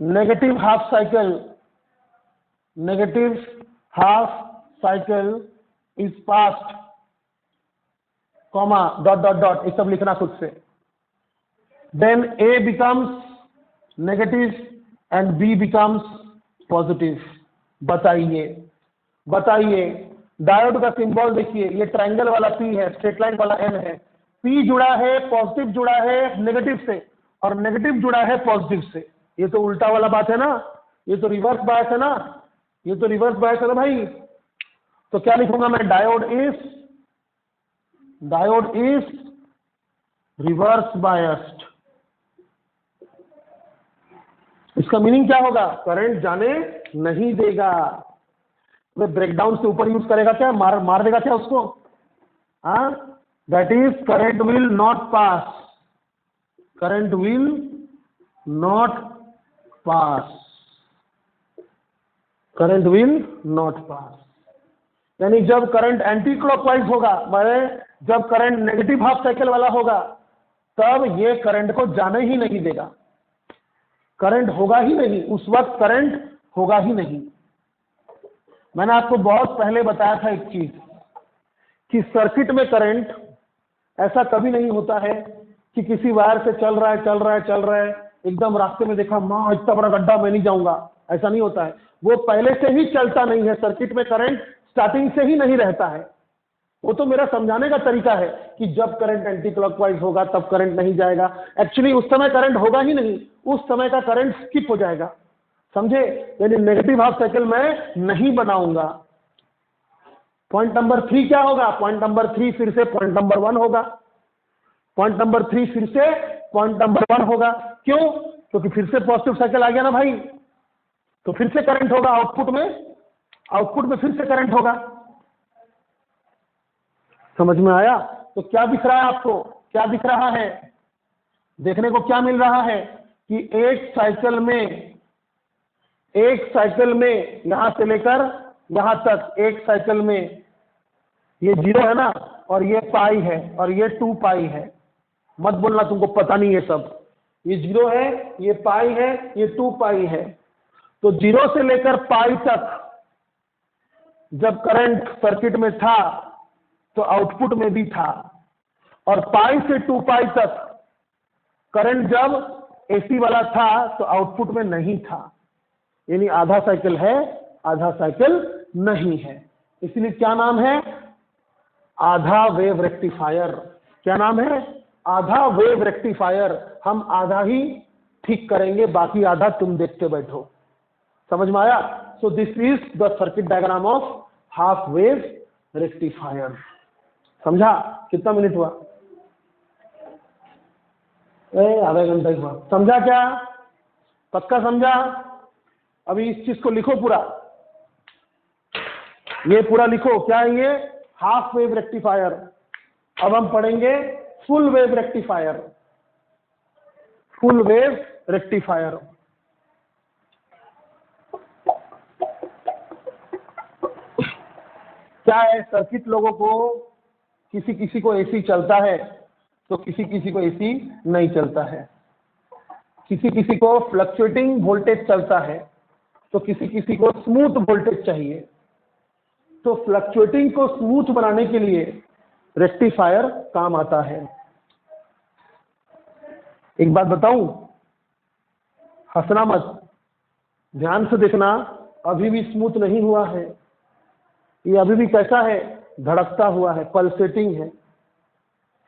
negative half cycle is past, comma dot dot dot, ये सब लिखना खुद से, then A becomes negative and B becomes positive. बताइए डायोड का सिंबल देखिए, ये ट्रायंगल वाला पी है, स्ट्रेट लाइन वाला एन है। पी जुड़ा है, पॉजिटिव जुड़ा है नेगेटिव से, और नेगेटिव जुड़ा है पॉजिटिव से। ये तो उल्टा वाला बात है ना, ये तो रिवर्स बायस है ना, ये तो रिवर्स बायस है ना भाई। तो क्या लिखूंगा मैं, डायोड इज रिवर्स बायस्ड। इसका मीनिंग क्या होगा, करंट जाने नहीं देगा। ब्रेकडाउन से ऊपर यूज करेगा क्या, मार देगा क्या उसको, हाँ, that is current will not pass, current will not pass, current will not pass. यानी जब करंट एंटी क्लॉकवाइज होगा, जब करंट नेगेटिव हाफ साइकिल वाला होगा, तब ये करंट को जाने ही नहीं देगा, करंट होगा ही नहीं, उस वक्त करंट होगा ही नहीं। मैंने आपको बहुत पहले बताया था एक चीज, कि सर्किट में करंट ऐसा कभी नहीं होता है कि किसी वायर से चल रहा है, एकदम रास्ते में देखा, मां इतना बड़ा गड्ढा मैं नहीं जाऊंगा, ऐसा नहीं होता है। वो पहले से ही चलता नहीं है, सर्किट में करंट स्टार्टिंग से ही नहीं रहता है। वो तो मेरा समझाने का तरीका है कि जब करंट एंटी क्लॉकवाइज होगा तब करंट नहीं जाएगा। एक्चुअली उस समय करंट होगा ही नहीं, उस समय का करंट स्किप हो जाएगा, समझे। यानी नेगेटिव हाफ साइकिल मैं नहीं बनाऊंगा। पॉइंट नंबर 3 क्या होगा, पॉइंट नंबर 3 फिर से पॉइंट नंबर 1 होगा, पॉइंट नंबर 3 फिर से पॉइंट नंबर 1 होगा। क्यों, क्योंकि फिर से पॉजिटिव साइकिल आ गया ना भाई, तो फिर से करंट होगा आउटपुट में फिर से करंट होगा। समझ में आया। तो क्या दिख रहा है आपको, क्या दिख रहा है, देखने को क्या मिल रहा है कि एक साइकिल में यहां से लेकर यहां तक, एक साइकिल में ये 0 है ना, और ये पाई है, और ये 2 पाई है। मत बोलना तुमको पता नहीं है सब, ये 0 है, ये पाई है, ये 2 पाई है। तो 0 से लेकर पाई तक जब करंट सर्किट में था तो आउटपुट में भी था, और पाई से 2 पाई तक करंट जब एसी वाला था तो आउटपुट में नहीं था। यानी आधा साइकिल है, आधा साइकिल नहीं है। इसलिए क्या नाम है, आधा वेव रेक्टिफायर। क्या नाम है, आधा वेव रेक्टिफायर। हम आधा ही ठीक करेंगे, बाकी आधा तुम देखते बैठो। समझ में आया। So this is the circuit diagram of half wave rectifier. समझा। कितना मिनट हुआ, आधा घंटा ही हुआ। समझा क्या, पक्का समझा। अभी इस चीज को लिखो पूरा, ये पूरा लिखो। क्या है ये, हाफ वेव रेक्टिफायर। अब हम पढ़ेंगे full wave rectifier. Full wave rectifier क्या है, सर्किट लोगों को किसी किसी को एसी चलता है तो किसी किसी को एसी नहीं चलता है, किसी किसी को फ्लक्चुएटिंग वोल्टेज चलता है तो किसी किसी को स्मूथ वोल्टेज चाहिए। तो फ्लक्चुएटिंग को स्मूथ बनाने के लिए रेक्टिफायर काम आता है। एक बात बताऊं, हंसना मत, ध्यान से देखना, अभी भी स्मूथ नहीं हुआ है, ये अभी भी कैसा है, धड़कता हुआ है, पल्सेटिंग है।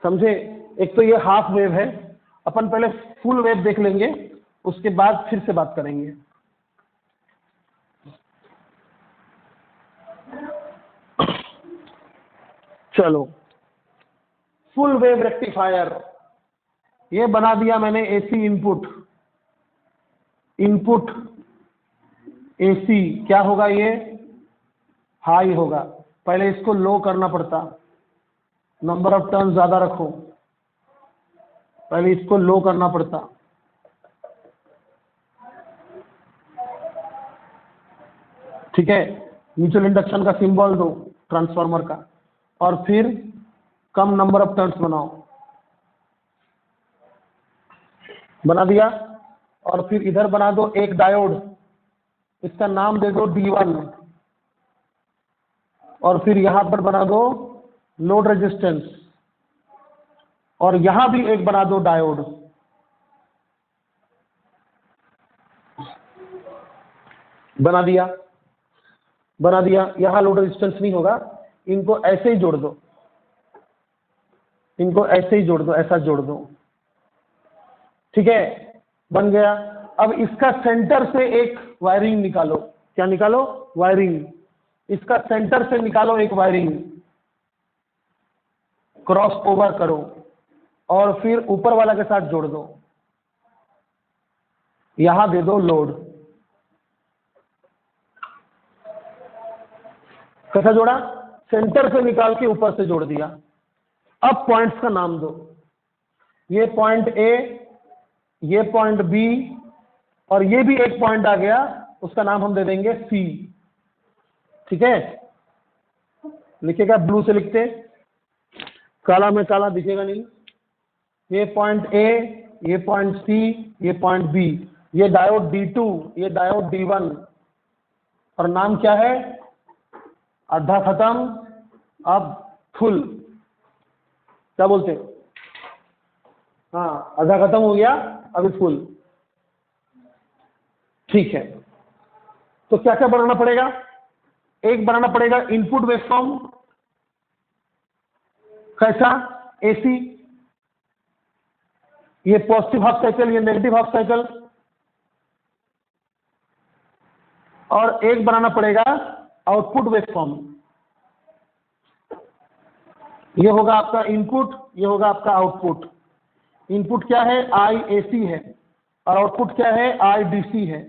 समझे। एक तो ये हाफ वेव है, अपन पहले फुल वेव देख लेंगे, उसके बाद फिर से बात करेंगे। चलो, फुल वेव रेक्टिफायर ये बना दिया मैंने। एसी इनपुट एसी क्या होगा, ये हाई होगा। पहले इसको लो करना पड़ता, नंबर ऑफ टर्न ज्यादा रखो, पहले इसको लो करना पड़ता। ठीक है, म्यूचुअल इंडक्शन का सिंबल दो ट्रांसफार्मर का, और फिर कम नंबर ऑफ टर्न्स बनाओ, बना दिया। और फिर इधर बना दो एक डायोड, इसका नाम दे दो D1, और फिर यहां पर बना दो लोड रेजिस्टेंस, और यहां भी एक बना दो डायोड। बना दिया, बना दिया। यहां लोड रेजिस्टेंस नहीं होगा, इनको ऐसे ही जोड़ दो, इनको ऐसे ही जोड़ दो, ऐसा जोड़ दो, ठीक है, बन गया। अब इसका सेंटर से एक वायरिंग निकालो। क्या निकालो? वायरिंग। इसका सेंटर से निकालो एक वायरिंग, क्रॉस ओवर करो और फिर ऊपर वाला के साथ जोड़ दो। यहां दे दो लोड। कैसा जोड़ा? सेंटर से निकाल के ऊपर से जोड़ दिया। अब पॉइंट्स का नाम दो। ये पॉइंट ए, ये पॉइंट बी, और ये भी एक पॉइंट आ गया, उसका नाम हम दे देंगे सी। ठीक है, लिखेगा ब्लू से लिखते, काला में काला दिखेगा नहीं। ये पॉइंट ए, ये पॉइंट सी, ये पॉइंट बी, ये डायोड D2, ये डायोड D1, और नाम क्या है? आधा खत्म अब फुल। क्या बोलते? हाँ, आधा खत्म हो गया अभी फुल। ठीक है, तो क्या क्या बनाना पड़ेगा? एक बनाना पड़ेगा इनपुट वेवफॉर्म। कैसा? एसी, ये पॉजिटिव हाफ साइकिल, ये नेगेटिव हाफ साइकिल। और एक बनाना पड़ेगा आउटपुट वेवफॉर्म। ये होगा आपका इनपुट, ये होगा आपका आउटपुट। इनपुट क्या है? IAC है, और आउटपुट क्या है? IDC है,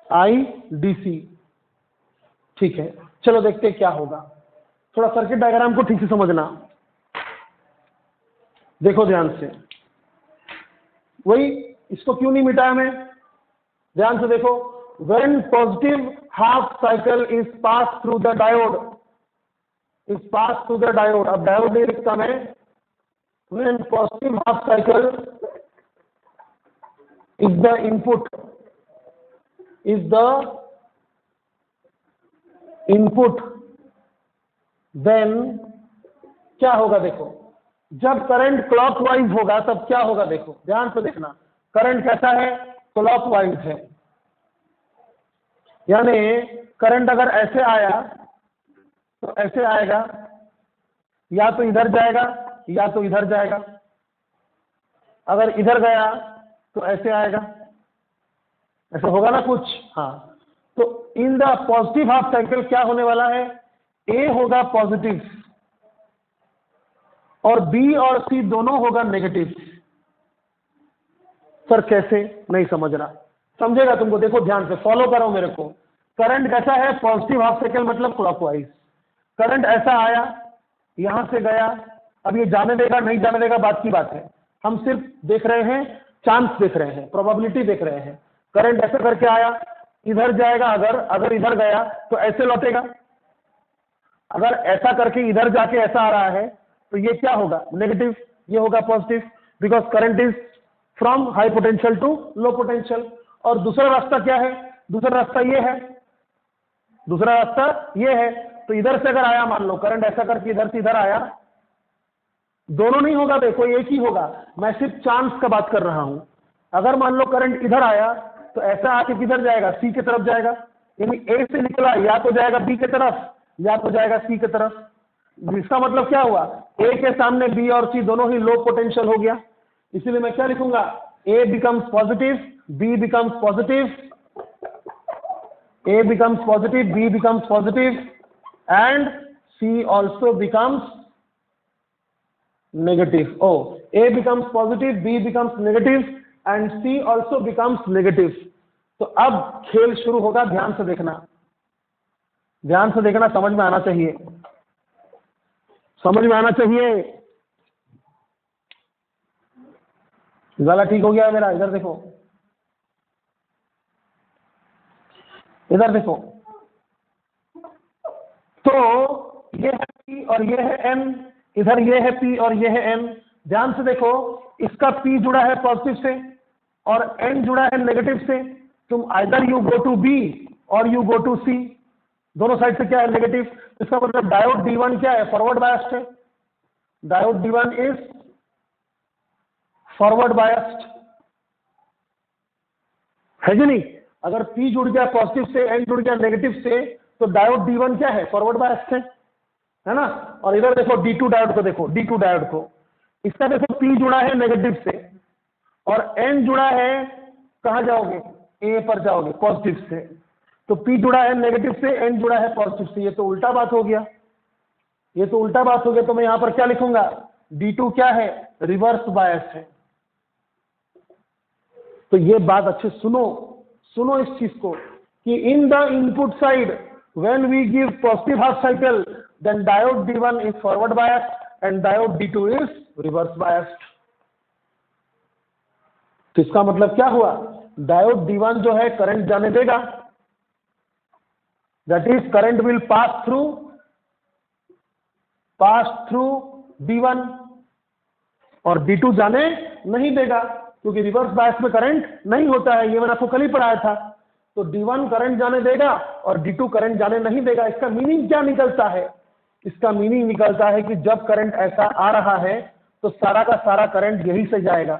IDC। ठीक है, चलो देखते हैं क्या होगा। थोड़ा सर्किट डायग्राम को ठीक से समझना, देखो ध्यान से। वही, इसको क्यों नहीं मिटाया मैं? ध्यान से देखो। When positive half cycle is pass through the diode, is pass through the diode. अब डायोड नहीं लिखता मैं। When positive half cycle is the input, is the input, then क्या होगा? देखो, जब करंट क्लॉकवाइज होगा तब क्या होगा? देखो ध्यान से देखना। करंट कैसा है? क्लॉकवाइज है, यानी करंट अगर ऐसे आया तो ऐसे आएगा, या तो इधर जाएगा या तो इधर जाएगा। अगर इधर गया तो ऐसे आएगा, ऐसा होगा ना कुछ। हाँ, तो in the positive half cycle क्या होने वाला है? ए होगा पॉजिटिव और बी और सी दोनों होगा नेगेटिव। सर कैसे? नहीं समझ रहा, समझेगा तुमको। देखो ध्यान से फॉलो करो मेरे को। करंट कैसा है? पॉजिटिव हाफ साइकिल मतलब क्लॉकवाइज। करंट ऐसा आया, यहां से गया, अब ये जाने देगा नहीं जाने देगा बात की बात है, हम सिर्फ देख रहे हैं, चांस देख रहे हैं, प्रोबेबिलिटी देख रहे हैं। करंट ऐसा करके आया, इधर जाएगा, अगर इधर गया तो ऐसे लौटेगा। अगर ऐसा करके इधर जाके ऐसा आ रहा है तो ये क्या होगा? नेगेटिव। ये होगा positive, because current is from high potential to low potential. और दूसरा रास्ता क्या है? दूसरा रास्ता ये है, दूसरा रास्ता ये है। तो इधर से अगर आया, मान लो करंट ऐसा करके इधर से इधर आया, दोनों नहीं होगा, देखो एक ही होगा। मैं सिर्फ चांस का बात कर रहा हूं। अगर मान लो करंट इधर आया तो ऐसा आके किधर जाएगा? सी की तरफ जाएगा, यानी ए से निकला या तो जाएगा बी की तरफ या तो जाएगा सी की तरफ। इसका मतलब क्या हुआ? ए के सामने बी और सी दोनों ही लो पोटेंशियल हो गया। इसीलिए मैं क्या लिखूंगा? A becomes positive, B becomes positive, A becomes positive, B becomes positive, and C also becomes negative. Oh, A becomes positive, B becomes negative, and C also becomes negative. तो अब खेल शुरू होगा, ध्यान से देखना, ध्यान से देखना, समझ में आना चाहिए, समझ में आना चाहिए। गला ठीक हो गया है मेरा? इधर देखो, इधर देखो। तो ये है P और ये है M, इधर ये है P और ये है N। ध्यान से देखो, इसका P जुड़ा है पॉजिटिव से और N जुड़ा है नेगेटिव से। तुम either you go to B और यू गो टू C, दोनों साइड से क्या है नेगेटिव। इसका मतलब डायोड D1 क्या है, फॉरवर्ड बायस्ड है। Diode D1 is forward biased है कि नहीं। अगर P जुड़ गया पॉजिटिव से, N जुड़ गया नेगेटिव से, तो डायोड D1 क्या है, फॉरवर्ड बायस्ड है ना। और इधर देखो D2 डायोड को, देखो D2 डायोड को, इसका देखो P जुड़ा है नेगेटिव से और N जुड़ा है, कहां जाओगे, A पर जाओगे पॉजिटिव से। तो P जुड़ा है नेगेटिव से, N जुड़ा है पॉजिटिव से। ये तो उल्टा बात हो गया, ये तो उल्टा बात हो गया। तो मैं यहां पर क्या लिखूंगा, D2 क्या है, रिवर्स बायस है। तो ये बात अच्छे सुनो, सुनो इस चीज को कि in the input side when we give positive half cycle then diode D1 is forward biased and diode D2 is reverse biased. तो इसका मतलब क्या हुआ, डायोड D1 जो है करंट जाने देगा, that is current will pass through D1 और D2 जाने नहीं देगा, क्योंकि रिवर्स बायस में करंट नहीं होता है। ये मैंने आपको कल ही पढ़ाया था। तो D1 करंट जाने देगा और D2 करंट जाने नहीं देगा। इसका मीनिंग क्या निकलता है, इसका मीनिंग निकलता है कि जब करंट ऐसा आ रहा है तो सारा का सारा करंट यहीं से जाएगा,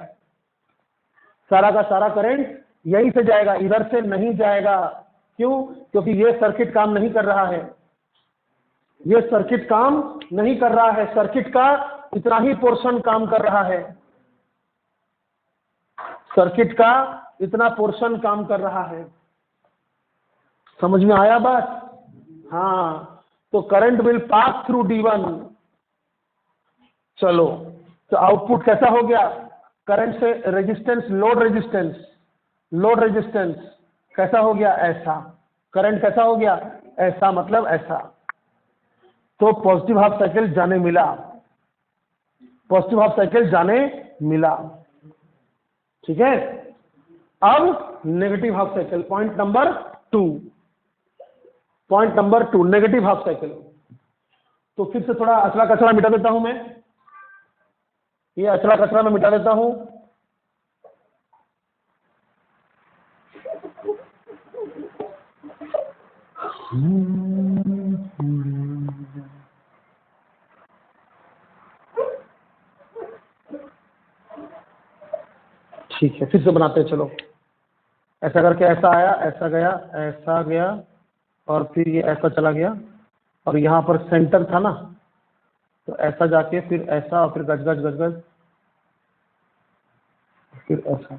सारा का सारा करंट यहीं से जाएगा, इधर से नहीं जाएगा। क्यों, क्योंकि ये सर्किट काम नहीं कर रहा है, ये सर्किट काम नहीं कर रहा है, सर्किट का इतना ही पोर्शन काम कर रहा है, सर्किट का इतना पोर्शन काम कर रहा है। समझ में आया बात। हाँ, तो current will pass through D1। चलो, तो आउटपुट कैसा हो गया, करंट से रेजिस्टेंस, लोड रेजिस्टेंस कैसा हो गया, ऐसा। करंट कैसा हो गया, ऐसा, मतलब ऐसा। तो पॉजिटिव हाफ साइकिल जाने मिला, पॉजिटिव हाफ साइकिल जाने मिला, ठीक है। अब negative half cycle, point number 2, negative half cycle. तो फिर से थोड़ा अचला कचरा मिटा देता हूं मैं, ये अचला कचरा मैं मिटा देता हूं। ठीक है, फिर से बनाते हैं। चलो, ऐसा करके ऐसा आया, ऐसा गया, ऐसा गया और फिर ये ऐसा चला गया और यहाँ पर सेंटर था ना, तो ऐसा जाके फिर ऐसा और फिर गज गज गज गज, फिर ऐसा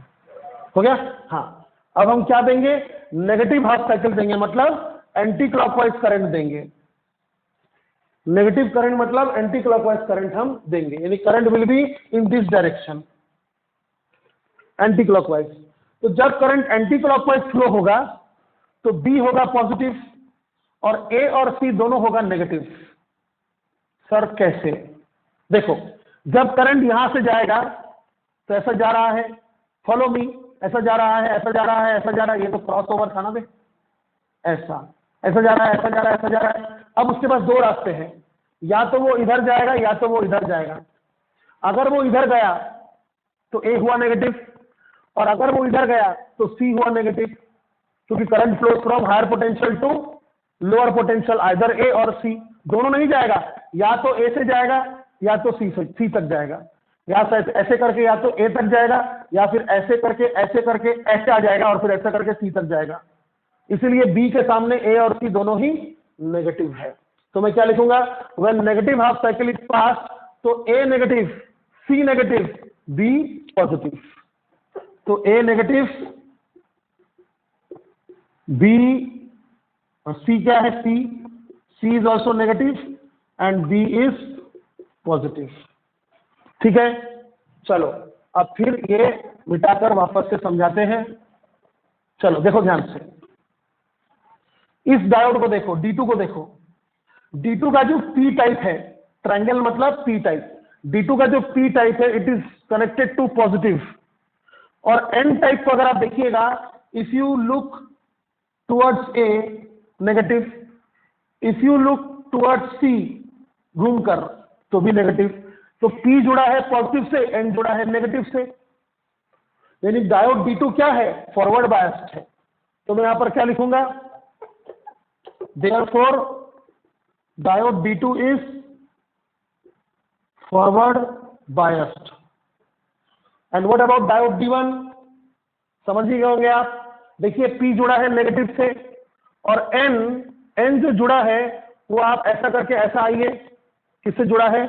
हो गया। हाँ, अब हम क्या देंगे, नेगेटिव हाफ साइकिल देंगे, मतलब एंटी क्लॉकवाइज करंट देंगे। नेगेटिव करंट मतलब एंटी क्लॉकवाइज करंट हम देंगे, यानी current will be in this direction, anti clockwise. तो जब करंट एंटी क्लॉकवाइज फ्लो होगा तो B होगा पॉजिटिव और A और C दोनों होगा नेगेटिव। सर कैसे, देखो, जब करंट यहां से जाएगा तो ऐसा जा रहा है, फॉलो मी, ऐसा जा रहा है, ऐसा जा रहा है, ऐसा जा रहा है, ये तो क्रॉस ओवर था ना बे, ऐसा जा रहा है, ऐसा जा रहा है, ऐसा जा रहा है। अब उसके पास दो रास्ते हैं, या तो वो इधर जाएगा या तो वो इधर जाएगा। अगर वो इधर गया तो A हुआ नेगेटिव और अगर वो इधर गया तो C हुआ नेगेटिव, क्योंकि current flow from higher potential to lower potential, either A और C, दोनों नहीं जाएगा, या तो A से जाएगा या तो C तक जाएगा, या ऐसे करके या तो A तक जाएगा या फिर ऐसे करके ऐसे आ जाएगा और फिर ऐसे करके C तक जाएगा। इसीलिए B के सामने A और C दोनों ही नेगेटिव है। तो मैं क्या लिखूंगा, when negative half cycle is पास, तो A negative, C negative, B positive. तो A नेगेटिव, B, C क्या है, C is also negative and B is positive, ठीक है। चलो, अब फिर ये मिटाकर वापस से समझाते हैं। चलो देखो ध्यान से, इस डायोड को देखो, D2 को देखो, D2 का जो P टाइप है, ट्रायंगल मतलब P टाइप, D2 का जो P टाइप है it is connected to positive, और N टाइप को अगर आप देखिएगा, if you look towards A negative, if you look towards C घूमकर तो भी नेगेटिव। तो P जुड़ा है पॉजिटिव से, N जुड़ा है नेगेटिव से, यानी डायोड D2 क्या है, फॉरवर्ड बायस्ड है। तो मैं यहां पर क्या लिखूंगा, therefore diode D2 is forward biased. And what about diode D1, समझ ही गए होंगे आप। देखिए P जुड़ा है नेगेटिव से, और N जो जुड़ा है वो आप ऐसा करके ऐसा आइए, किससे जुड़ा है,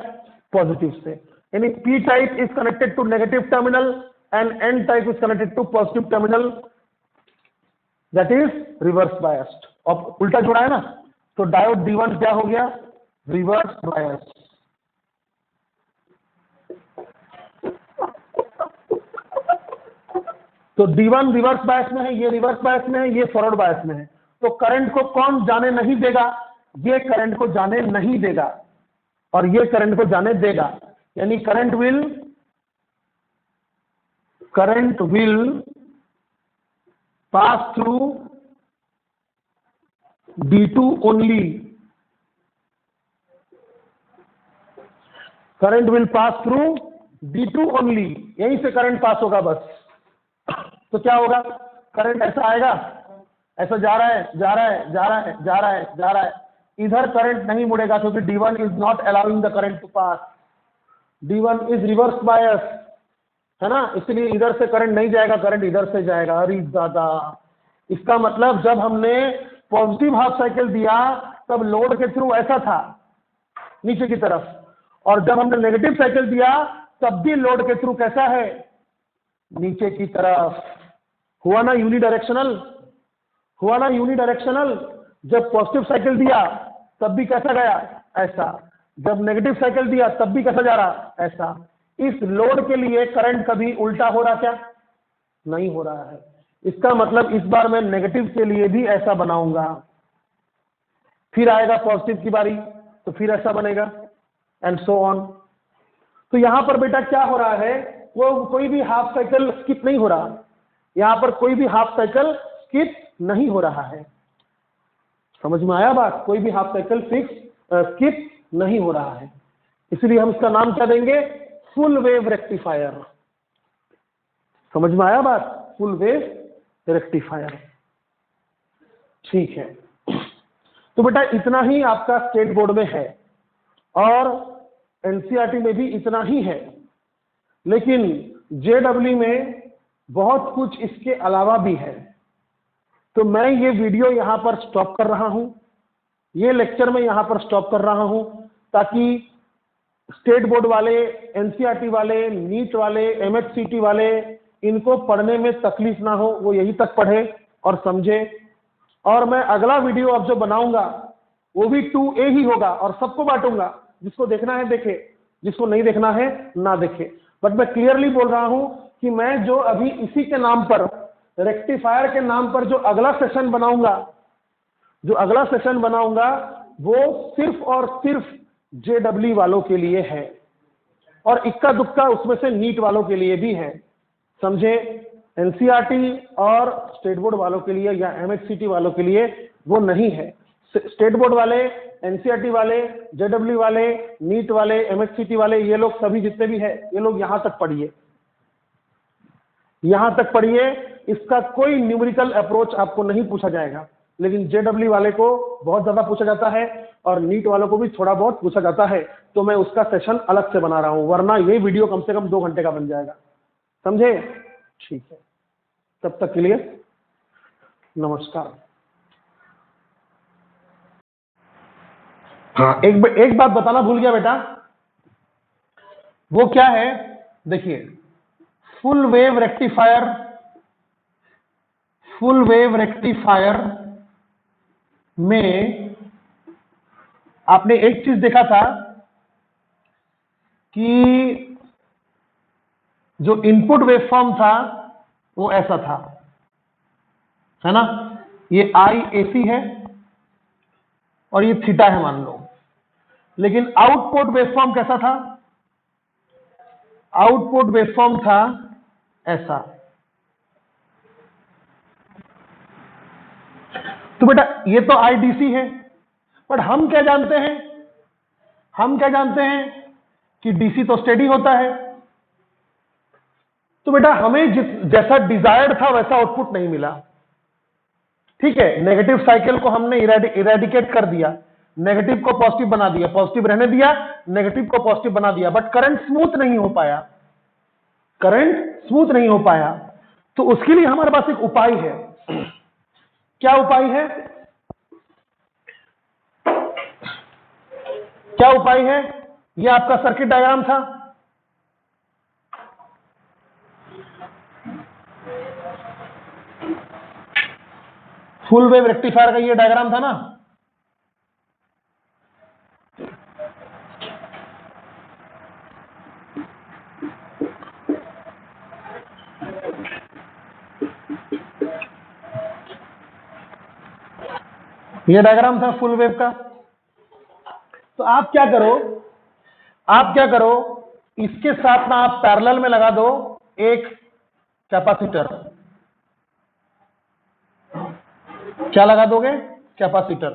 पॉजिटिव से, यानी P type is connected to negative terminal and N type is connected to positive terminal, that is reverse biased. और उल्टा जुड़ा है ना, तो डायोड D1 क्या हो गया, रिवर्स बायस्ड। तो D1 रिवर्स बायस में है, ये रिवर्स बायस में है, ये फॉरवर्ड बायस में है। तो करंट को कौन जाने नहीं देगा, ये करंट को जाने नहीं देगा और ये करंट को जाने देगा, यानी current will pass through D2 only, current will pass through D2 only, यहीं से करंट पास होगा बस। तो क्या होगा, करंट ऐसा आएगा, ऐसा जा रहा है जा रहा है जा रहा है जा रहा है जा रहा है, इधर करंट नहीं मुड़ेगा क्योंकि D1 is not allowing the current to pass, D1 is reverse bias, है ना, इसलिए इधर से करंट नहीं जाएगा, करंट इधर से जाएगा। अरे दादा, इसका मतलब जब हमने पॉजिटिव हाफ साइकिल दिया तब लोड के थ्रू ऐसा था नीचे की तरफ, और जब हमने नेगेटिव साइकिल दिया तब भी लोड के थ्रू कैसा है, नीचे की तरफ। हुआ ना यूनिडायरेक्शनल, हुआ ना यूनिडायरेक्शनल। जब पॉजिटिव साइकिल दिया तब भी कैसा गया, ऐसा, जब नेगेटिव साइकिल दिया तब भी कैसा जा रहा, ऐसा। इस लोड के लिए करंट कभी उल्टा हो रहा क्या, नहीं हो रहा है। इसका मतलब इस बार मैं नेगेटिव के लिए भी ऐसा बनाऊंगा, फिर आएगा पॉजिटिव की बारी तो फिर ऐसा बनेगा, एंड सो ऑन। तो यहां पर बेटा क्या हो रहा है, वो कोई भी हाफ साइकिल स्किप नहीं हो रहा, यहां पर कोई भी हाफ साइकिल स्किप नहीं हो रहा है। समझ में आया बात, कोई भी हाफ साइकिल स्किप नहीं हो रहा है, इसलिए हम इसका नाम क्या देंगे, फुल वेव रेक्टिफायर। समझ में आया बात, फुल वेव रेक्टिफायर। ठीक है, तो बेटा इतना ही आपका स्टेट बोर्ड में है और एनसीईआरटी में भी इतना ही है, लेकिन जेडब्ल्यू में बहुत कुछ इसके अलावा भी है। तो मैं ये वीडियो यहां पर स्टॉप कर रहा हूं, ये लेक्चर में यहां पर स्टॉप कर रहा हूं, ताकि स्टेट बोर्ड वाले, एनसीईआरटी वाले, नीट वाले, एमएचसीटी वाले, इनको पढ़ने में तकलीफ ना हो, वो यही तक पढ़े और समझे। और मैं अगला वीडियो अब जो बनाऊंगा वो भी 2A ही होगा और सबको बांटूंगा, जिसको देखना है देखे, जिसको नहीं देखना है ना देखे। बट मैं क्लियरली बोल रहा हूं कि मैं जो अभी इसी के नाम पर, रेक्टिफायर के नाम पर जो अगला सेशन बनाऊंगा, वो सिर्फ और सिर्फ जेडब्ल्यू वालों के लिए है और इक्का दुक्का उसमें से नीट वालों के लिए भी है, समझे। एनसीईआरटी और स्टेट बोर्ड वालों के लिए या एमएचसीटी वालों के लिए वो नहीं है। स्टेट बोर्ड वाले, एनसीईआरटी वाले, जेडब्ल्यू वाले, नीट वाले, एमएचसीटी वाले, ये लोग सभी जितने भी है, ये लोग यहां तक पढ़िए, यहां तक पढ़िए। इसका कोई न्यूमेरिकल अप्रोच आपको नहीं पूछा जाएगा, लेकिन जेडब्ल्यू वाले को बहुत ज्यादा पूछा जाता है और नीट वालों को भी थोड़ा बहुत पूछा जाता है, तो मैं उसका सेशन अलग से बना रहा हूं, वरना ये वीडियो कम से कम 2 घंटे का बन जाएगा, समझे। ठीक है, तब तक के लिए नमस्कार। हाँ, एक बात बताना भूल गया बेटा, वो क्या है, देखिए, फुल वेव रेक्टिफायर में आपने एक चीज देखा था कि जो इनपुट वेवफॉर्म था वो ऐसा था, है ना, ये IAC है और ये थीटा है मान लो, लेकिन आउटपुट वेवफॉर्म कैसा था, आउटपुट वेवफॉर्म था ऐसा। तो बेटा ये तो IDC है, बट हम क्या जानते हैं, कि डीसी तो स्टेडी होता है। तो बेटा हमें जैसा डिजायर्ड था वैसा आउटपुट नहीं मिला। ठीक है, नेगेटिव साइकिल को हमने इरेडिकेट कर दिया, नेगेटिव को पॉजिटिव बना दिया, पॉजिटिव रहने दिया, नेगेटिव को पॉजिटिव बना दिया, बट करंट स्मूथ नहीं हो पाया, करंट स्मूथ नहीं हो पाया। तो उसके लिए हमारे पास एक उपाय है। क्या उपाय है? क्या उपाय है? यह आपका सर्किट डायग्राम था। फुल वेव रेक्टिफायर का ये डायग्राम था ना। ये डायग्राम था फुल वेव का। तो आप क्या करो, इसके साथ ना आप पैरेलल में लगा दो एक कैपेसिटर। क्या लगा दोगे? कैपेसिटर।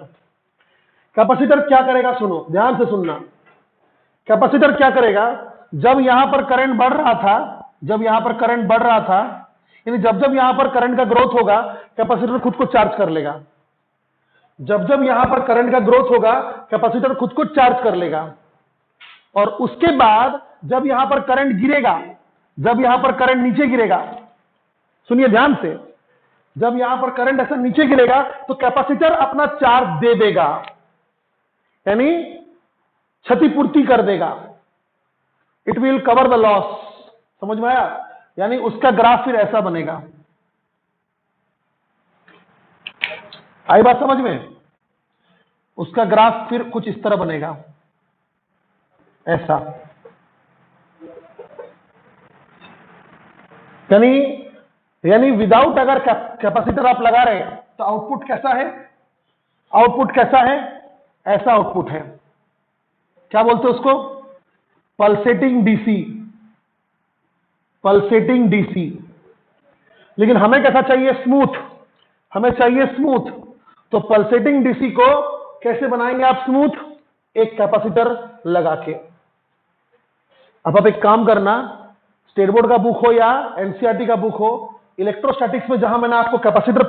कैपेसिटर क्या करेगा? सुनो, ध्यान से सुनना। कैपेसिटर क्या करेगा? जब यहां पर करंट बढ़ रहा था, यानी जब यहां पर करंट का ग्रोथ होगा, कैपेसिटर खुद को चार्ज कर लेगा। जब यहां पर करंट का ग्रोथ होगा, कैपेसिटर खुद को चार्ज कर लेगा। और उसके बाद जब यहां पर करंट गिरेगा, जब यहां पर करंट नीचे गिरेगा, सुनिए ध्यान से, जब यहां पर करंट ऐसा नीचे गिरेगा तो कैपेसिटर अपना चार्ज दे देगा, यानी क्षतिपूर्ति कर देगा। It will cover the loss. समझ में आया? यानी उसका ग्राफ फिर ऐसा बनेगा। आई बात समझ में? उसका ग्राफ फिर कुछ इस तरह बनेगा, ऐसा। यानी विदाउट अगर कैपेसिटर आप लगा रहे हैं तो आउटपुट कैसा है? आउटपुट कैसा है? ऐसा आउटपुट है। क्या बोलते हैं उसको? Pulsating DC. Pulsating DC. लेकिन हमें कैसा चाहिए? स्मूथ। हमें चाहिए स्मूथ। तो पल्सेटिंग डीसी को कैसे बनाएंगे आप स्मूथ? एक कैपेसिटर लगा के। अब आप एक काम करना, स्टेट बोर्ड का बुक हो या एनसीईआरटी का बुक हो, इलेक्ट्रोस्टैटिक्स में जहां मैंने आपको कैपेसिटर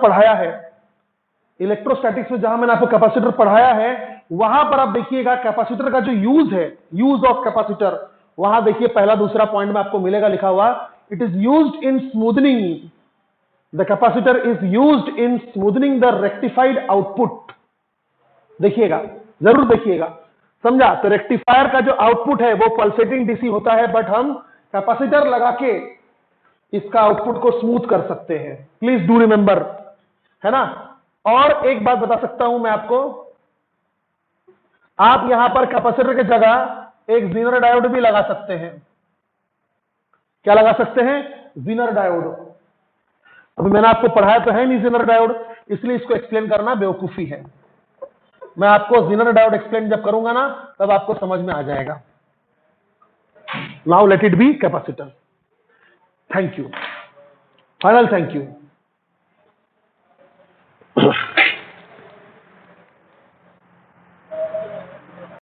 पढ़ाया है, वहां पर आप देखिएगा कैपेसिटर का जो यूज है, यूज ऑफ कैपेसिटर, वहां देखिए पहला दूसरा पॉइंट में आपको मिलेगा लिखा हुआ, it is used in smoothening, the capacitor is used in smoothening the rectified output. देखिएगा, जरूर देखिएगा, समझा? तो रेक्टिफायर का जो आउटपुट है वो पल्सेटिंग डीसी होता है, बट हम कैपेसिटर लगा के इसका आउटपुट को स्मूथ कर सकते हैं। प्लीज डू रिमेंबर, है ना? और एक बात बता सकता हूं मैं आपको, आप यहां पर कैपेसिटर की जगह एक ज़ीनर डायोड भी लगा सकते हैं। क्या लगा सकते हैं? ज़ीनर डायोड। अभी मैंने आपको पढ़ाया तो है नहीं ज़ीनर डायोड, इसलिए इसको एक्सप्लेन करना बेवकूफी है। मैं आपको ज़ीनर डायोड एक्सप्लेन जब करूंगा ना, तब आपको समझ में आ जाएगा। Now let it be capacitor. Thank you, final thank you.